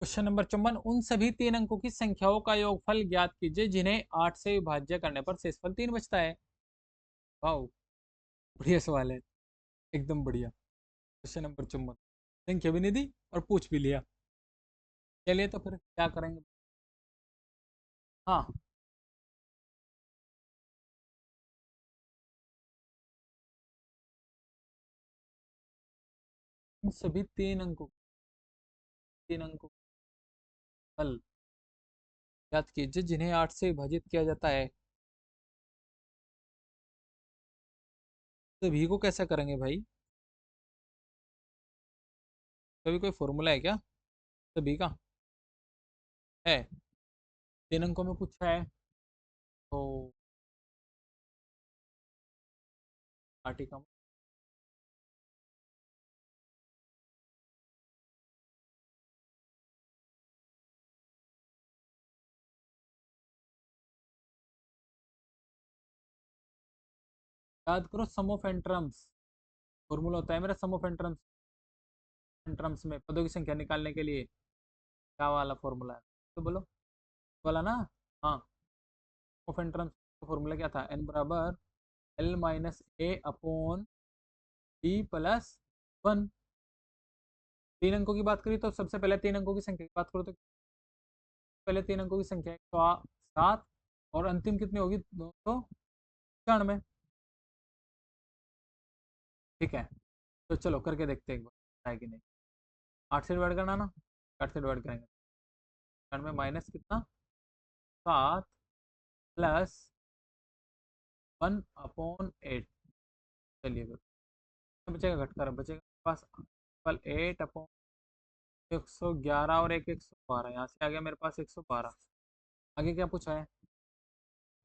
क्वेश्चन नंबर 54, उन सभी 3 अंकों की संख्याओं का योगफल ज्ञात कीजिए जिन्हें 8 से विभाज्य करने पर शेषफल 3 बचता है। वाह, बढ़िया सवाल है, एकदम बढ़िया। क्वेश्चन नंबर 54, संख्या भी नहीं दी और पूछ भी लिया। चलिए तो फिर क्या करेंगे। हाँ, उन सभी 3 अंकों हल ज्ञात कीजिए जिन्हें 8 से विभाजित किया जाता है। सभी को कैसा करेंगे भाई, कभी कोई फॉर्मूला है क्या सभी का, है 3 अंकों में पूछा है तो पार्टी का याद करो, सम ऑफ एंट्रम्स फॉर्मूला होता है मेरा, सम ऑफ एंट्रम्स में पदों की संख्या निकालने के लिए क्या वाला फॉर्मूला है, तो बोलो वाला ना। हाँ, ऑफ एंट्रम्स का फॉर्मूला क्या था, एन बराबर एल माइनस ए अपॉन बी प्लस 1। 3 अंकों की बात करी तो सबसे पहले 3 अंकों की संख्या की बात करो तो पहले 3 अंकों की संख्या 107, और अंतिम कितनी होगी 296। ठीक है, तो चलो करके देखते हैं एक बार है कि नहीं। 8 से डिवाइड करना ना, 8 से डिवाइड करेंगे, 96 माइनस कितना 7 प्लस 1/8। चलिए फिर बचेगा, घटकर बचेगा पास केवल 8/111 और एक 112। यहाँ से आ गया मेरे पास 112। आगे क्या पूछा है?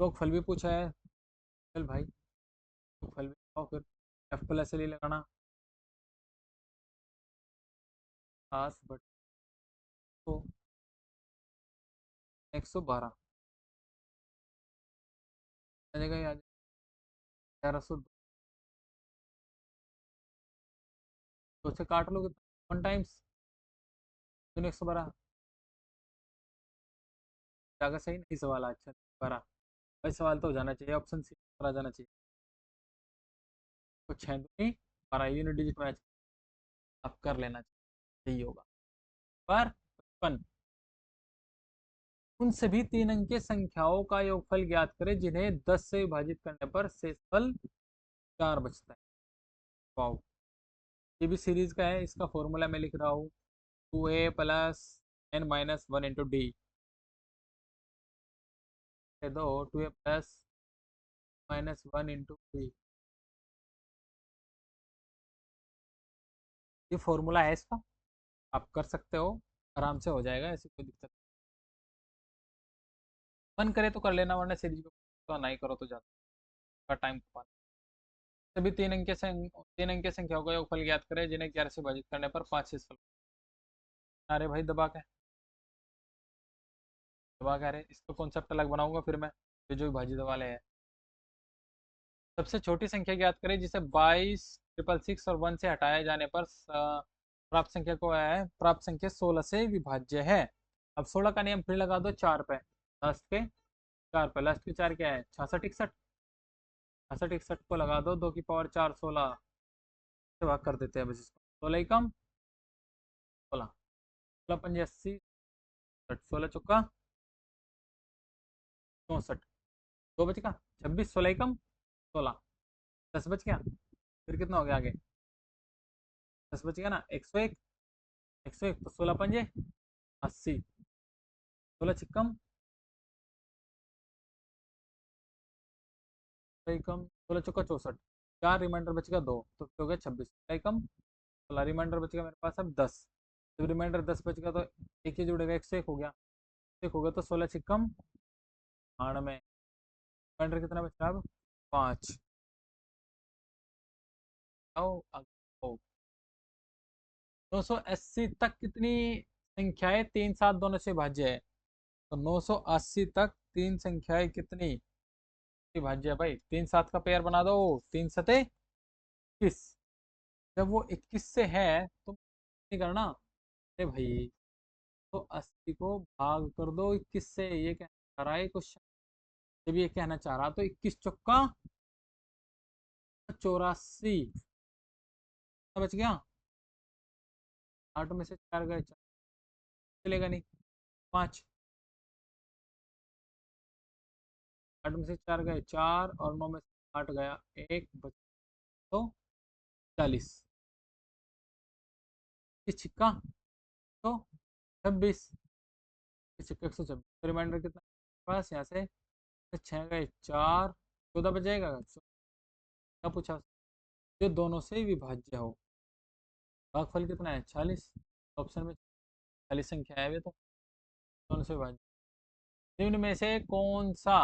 योगफल भी पूछा है। चल भाई योगफल भी लगाओ फिर। एफ प्लस एल लगाना 7/2 112 आ जाएगा। ये 1100 दो से काट लो कितना 1 टाइम्स 112 जाएगा। सही नहीं सवाल अच्छा 12 भाई। सवाल तो हो जाना चाहिए, ऑप्शन सी आ जाना चाहिए। कुछ है नहीं 12 यूनिट डिजिट मैच अब कर लेना चाहिए, यही होगा। पर 55 उन सभी 3 अंकीय संख्याओं का योगफल ज्ञात करें जिन्हें 10 से विभाजित करने पर शेषफल 4 बचता है। वाओ, ये भी सीरीज का है। इसका फॉर्मूला मैं लिख रहा हूँ 2a plus n minus 1 into D. दो 2a प्लस -1 इंटू डी, ये फॉर्मूला है इसका। आप कर सकते हो, आराम से हो जाएगा, ऐसी कोई दिक्कत मन करे तो कर लेना, वरना सीरीज को तो नहीं करो तो ज़्यादा टाइम पास। सभी 3 अंकीय संख्याओं का योगफल ज्ञात करें जिन्हें 11 से विभाजित करने पर 5 शेषफल। अरे भाई दबा के दबा के, अरे इसको कॉन्सेप्ट अलग बनाऊंगा फिर मैं। ये जो विभाजित वाले हैं, सबसे छोटी संख्या ज्ञात करें जिसे 22 666 और 1 से हटाए जाने पर प्राप्त संख्या को है, प्राप्त संख्या 16 से विभाज्य है। अब 16 का नियम फिर लगा दो 4 पे, लास्ट के 4 पे, लास्ट के 4 क्या है 66 61। 66 61 को लगा दो 2 की पावर 4 16 से भाग कर देते हैं बस इसको। 16 ही कम 16, 16 पंजे 80, 16 चौका 64, 2 बच का 26, 16 ही कम 16, 10 बच गया। फिर कितना हो गया आगे 10 बच गया ना 101, 101 तो 16 पंजे 80, 16 छिक्कम 16 कम 16 चौका 64, 4 रिमाइंडर बचेगा 2 तो हो गया 26, 16 कम 16 रिमाइंडर बचेगा मेरे पास अब 10। जब रिमाइंडर 10 बचेगा तो एक ही जुड़ेगा, 101 हो गया, 1 हो गया तो 16 छिक्कम 98। रिमाइंडर कितना बचा अब 5। आओ आओ 980 तक कितनी संख्याएं 3 7 दोनों से भाज्य है? तो 980 तक 3 संख्याएं कितनी भाज्य है भाई? 3 7 का पेयर बना दो, 3 सते 21। जब वो 21 से है तो नहीं करना। अरे भाई तो 80 को भाग कर दो 21 से, ये कहना चाह रहा है क्वेश्चन। जब ये कहना चाह रहा तो 21 चौका 84 बच गया। 8 में से 4 गए, 4 चलेगा नहीं 5, 8 में से 4 गए 4 और 9 में से 8 गया 1 बच तो 40। इस छिक्का तो 26, इस छिक्का 126। रिमाइंडर कितना पास यहाँ से 6 गए 4, 14 बच जाएगा। क्या पूछा? जो दोनों से विभाज्य हो। भागफल कितना है 40, ऑप्शन में 40 संख्या है वे तो दोनों से विभाज्य। निम्न में से कौन सा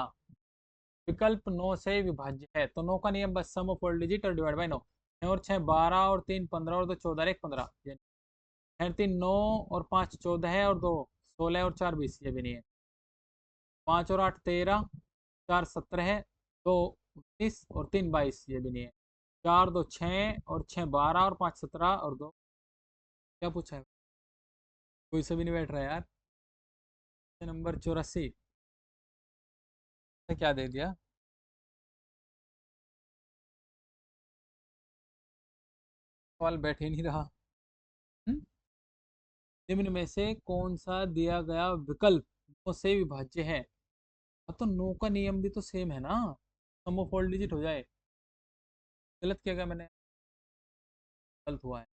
विकल्प 9 से विभाज्य है? तो 9 का नियम बस सम ऑफ ऑल डिजिट और डिवाइड बाय 9। 9 और 6 12 और 3 15 और 2 14 1 15, 3 9 और 5 14 है और 2 16 और 4 20, ये भी नहीं है। 5 और 8 13, 4 17 है, 2 19 और 3 22, ये भी नहीं है। 4 2 6 और 6 12 और 5 17 और 2 क्या पूछा है? कोई से भी नहीं बैठ रहा है यार। नंबर 84 क्या दे दिया? सवाल बैठ ही नहीं रहा। हम्म? निम्न में से कौन सा दिया गया विकल्प 9 से विभाज्य है? हाँ, तो 9 का नियम भी तो सेम है ना, सम ऑफ ऑल डिजिट हो जाए। गलत किया गया मैंने, गलत हुआ है।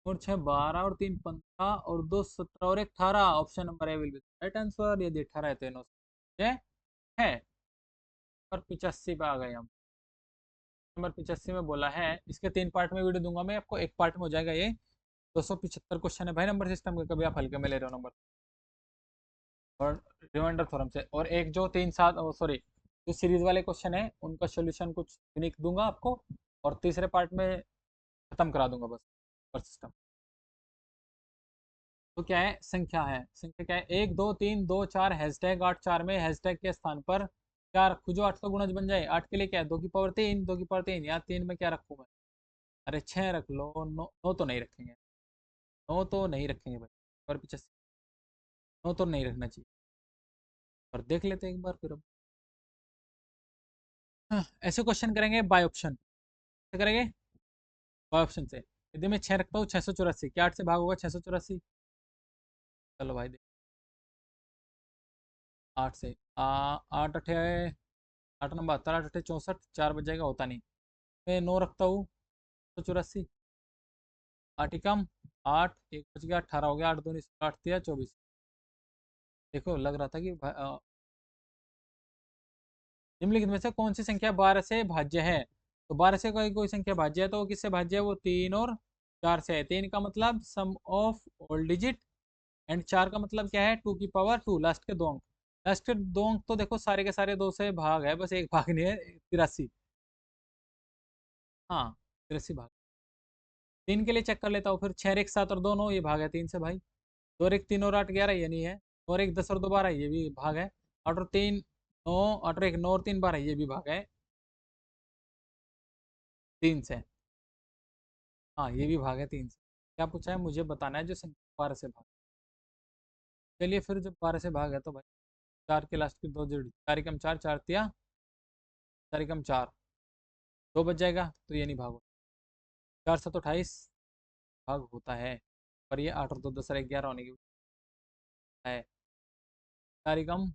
और 6 12 और 3 15 और 2 17 और 1 18। Option number A will B right answer. यदि 18 है तो इनो है। पर 85 पे आ गए हम। नंबर 85 में बोला है, इसके 3 पार्ट में वीडियो दूंगा मैं आपको, एक पार्ट में हो जाएगा ये। 275 क्वेश्चन है भाई नंबर सिस्टम के, कभी आप हल्के में ले रहे हो नंबर। और रिमाइंडर थ्योरम से, और एक जो 3 7 सॉरी जो सीरीज वाले क्वेश्चन है उनका सोल्यूशन कुछ यूनिक दूंगा आपको। और तीसरे पार्ट में खत्म करा दूंगा बस नंबर सिस्टम। तो क्या है, संख्या क्या है, 1 2 3 2 4 हैशटैग 8 4 में हैशटैग के स्थान पर क्या रखूँ जो 8 का गुणज बन जाए। 8 के लिए क्या है, 2 की पावर 3, 2 की पावर 3, या 3 में क्या रखूँ मैं। अरे 6 रख लो, 9 9 तो नहीं रखेंगे। 9 तो नहीं रखेंगे भाई, पर 85 9 तो नहीं रखना चाहिए। पर देख लेते हैं एक बार फिर हम। हाँ, ऐसे क्वेश्चन करेंगे बाय ऑप्शन। क्या करेंगे, बाय ऑप्शन से। यदि मैं 6 रखता हूँ 684, क्या 8 से भाग होगा 684। चलो भाई 8 से 8 अठे 8 9 72, 8 अठे 64, 4 बच जाएगा, होता नहीं। मैं 9 रखता हूँ 184। 8 ही कम, 8 1 बच गया, 18 हो गया, 8 2 8 दिया 24। देखो लग रहा था कि निम्नलिखित में से कौन सी संख्या 12 से भाज्य है। तो 12 से कोई कोई संख्या भाज्य है, तो वो किससे भाज्य है, वो 3 और 4 से है। 3 का मतलब सम ऑफ ऑल डिजिट, एंड 4 का मतलब क्या है, 2 की पावर 2, लास्ट के 2 अंक। लास्ट के 2 अंक तो देखो सारे के सारे 2 से भाग है, बस एक भाग नहीं है, 83। हाँ 83 भाग। 3 के लिए चेक कर लेता हूँ फिर, 6 1 7 और 2 9, ये भाग है 3 से भाई। 2 1 3 और 8 11, ये नहीं है। और 1 10 और 2 12, ये भी भाग है। 8 और 3 9, 8 और 1 9 और 3 12, ये भी भाग है 3 से। हाँ ये भी भाग है 3 से। क्या पूछा है, मुझे बताना है जो संख्या 12 से भाग। चलिए फिर जब 12 से भाग है तो भाई 4 के लास्ट की 2 जोड़ी, 4 एकम 4, 4 तिया 4 एकम 4, 2 बच जाएगा, तो ये नहीं भाग होता। 4 7 28 भाग होता है, पर ये 8 और 2 10 और 1 11 होने की है। 4 एकम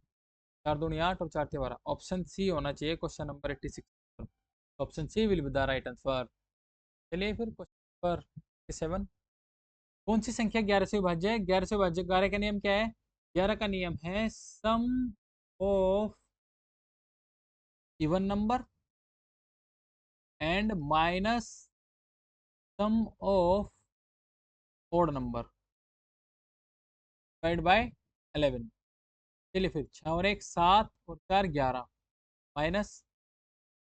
4 दूनी 8 और 4 तिया 12, ऑप्शन सी होना चाहिए question number 86। Option C will be the right answer. चलिए फिर क्वेश्चन नंबर 7। कौन सी संख्या 11 से विभाज्य है। 11 से विभाज्य, 11 का नियम क्या है, 11 का नियम है sum of even number and minus sum of odd number divide by 11। चलिए फिर 6 और 1 7 और 4 11, माइनस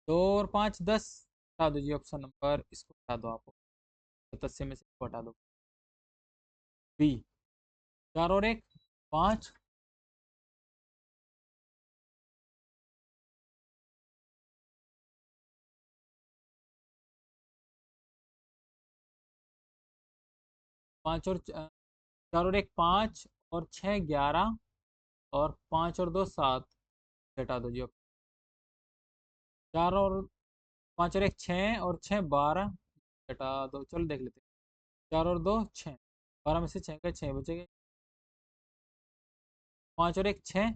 2 और 5 10। हटा दो जी ऑप्शन नंबर, इसको हटा दो आप, 87 में से इसको हटा दो। बी, 4 और 1 5, 5 और 4 और 1 5 और 6 11, और 5 और 2 7। हटा दो जी, 4 और 5 और 1 6 और 6 12। हटा दो, चलो देख लेते हैं। 4 और 2 6, 12 में से 6 का 6 बचेगा। 5 और 1 6,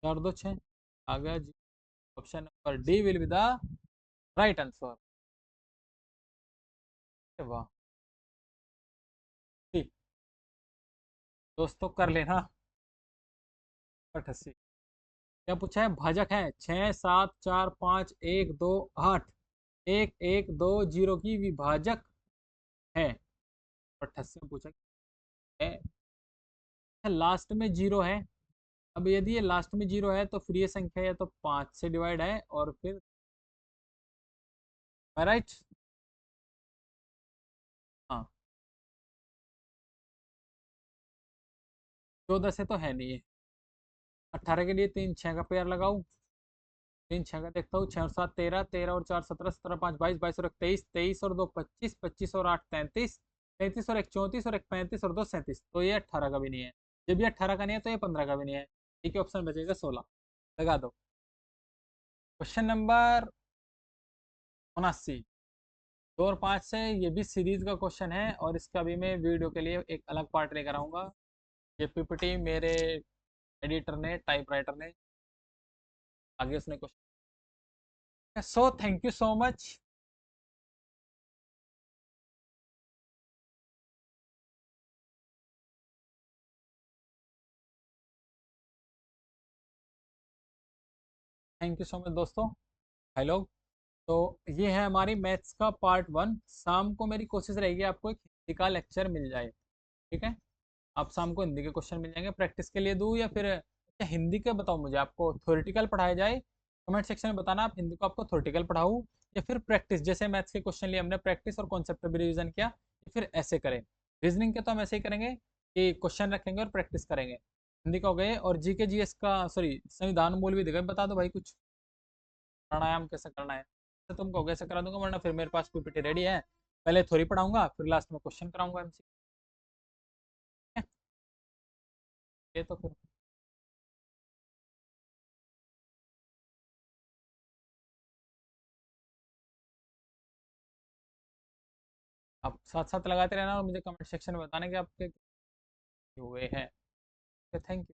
4 2 6, आ गया जी। Option number D will be the right answer. वाह, ठीक दोस्तों, कर लेना 88। क्या पूछा है, भाजक है 6 7 4 5 1 2 8, 1 1 2 0 की विभाजक है। 88 में पूछा है, लास्ट में जीरो है। अब यदि ये लास्ट में जीरो है तो फिर ये संख्या या तो 5 से डिवाइड है, और फिर राइट। हाँ 14 से तो है नहीं है। 18 के लिए 3 6 का पेयर लगाऊ, 3 6 का देखता हूँ, 6 और 7 13, 13 और 4 17, 17 5 22, 22 और 1 23, 23 और 2 25, 25 और 8 33, 33 और 1 34 और 1 35 और 2 37, तो ये 18 का भी नहीं है। जब ये 18 का नहीं है तो ये 15 का भी नहीं है। ठीक है, ऑप्शन बचेगा 16, लगा दो। क्वेश्चन नंबर 79, 2 और 5 से, ये भी सीरीज का क्वेश्चन है, और इसका भी मैं वीडियो के लिए एक अलग पार्ट लेकर आऊंगा। ये पीपीटी मेरे एडिटर ने, टाइपराइटर ने आगे उसने question. So thank you so much. Thank you so much दोस्तों। भाई लोग, तो ये है हमारी मैथ्स का पार्ट 1। शाम को मेरी कोशिश रहेगी आपको एक हिंदी का लेक्चर मिल जाए, ठीक है। आप शाम को हिंदी के क्वेश्चन मिल जाएंगे, प्रैक्टिस के लिए दूँ या फिर अच्छा हिंदी का बताओ मुझे, आपको थ्योरेटिकल पढ़ाया जाए? कमेंट सेक्शन में बताना आप हिंदी को आपको थ्योरेटिकल पढ़ाऊँ या फिर प्रैक्टिस, जैसे मैथ्स के क्वेश्चन लिए हमने प्रैक्टिस और कॉन्सेप्ट भी रिवीजन किया, या फिर ऐसे करें। रीजनिंग के तो हम ऐसे ही करेंगे कि क्वेश्चन रखेंगे और प्रैक्टिस करेंगे। हिंदी का हो गए, और जीके जीएस का सॉरी संविधान मूल भी देगा, बता दो भाई कुछ। प्राणायाम कैसे करना है तो तुमको कैसे करा दूंगा, वरना फिर मेरे पास पीपीटी रेडी है। पहले थ्योरी पढ़ाऊंगा, फिर लास्ट में क्वेश्चन कराऊंगा एमसी। ये तो फिर आप साथ साथ लगाते रहना और मुझे कमेंट सेक्शन में बताना कि आपके हुए हैं। Thank you.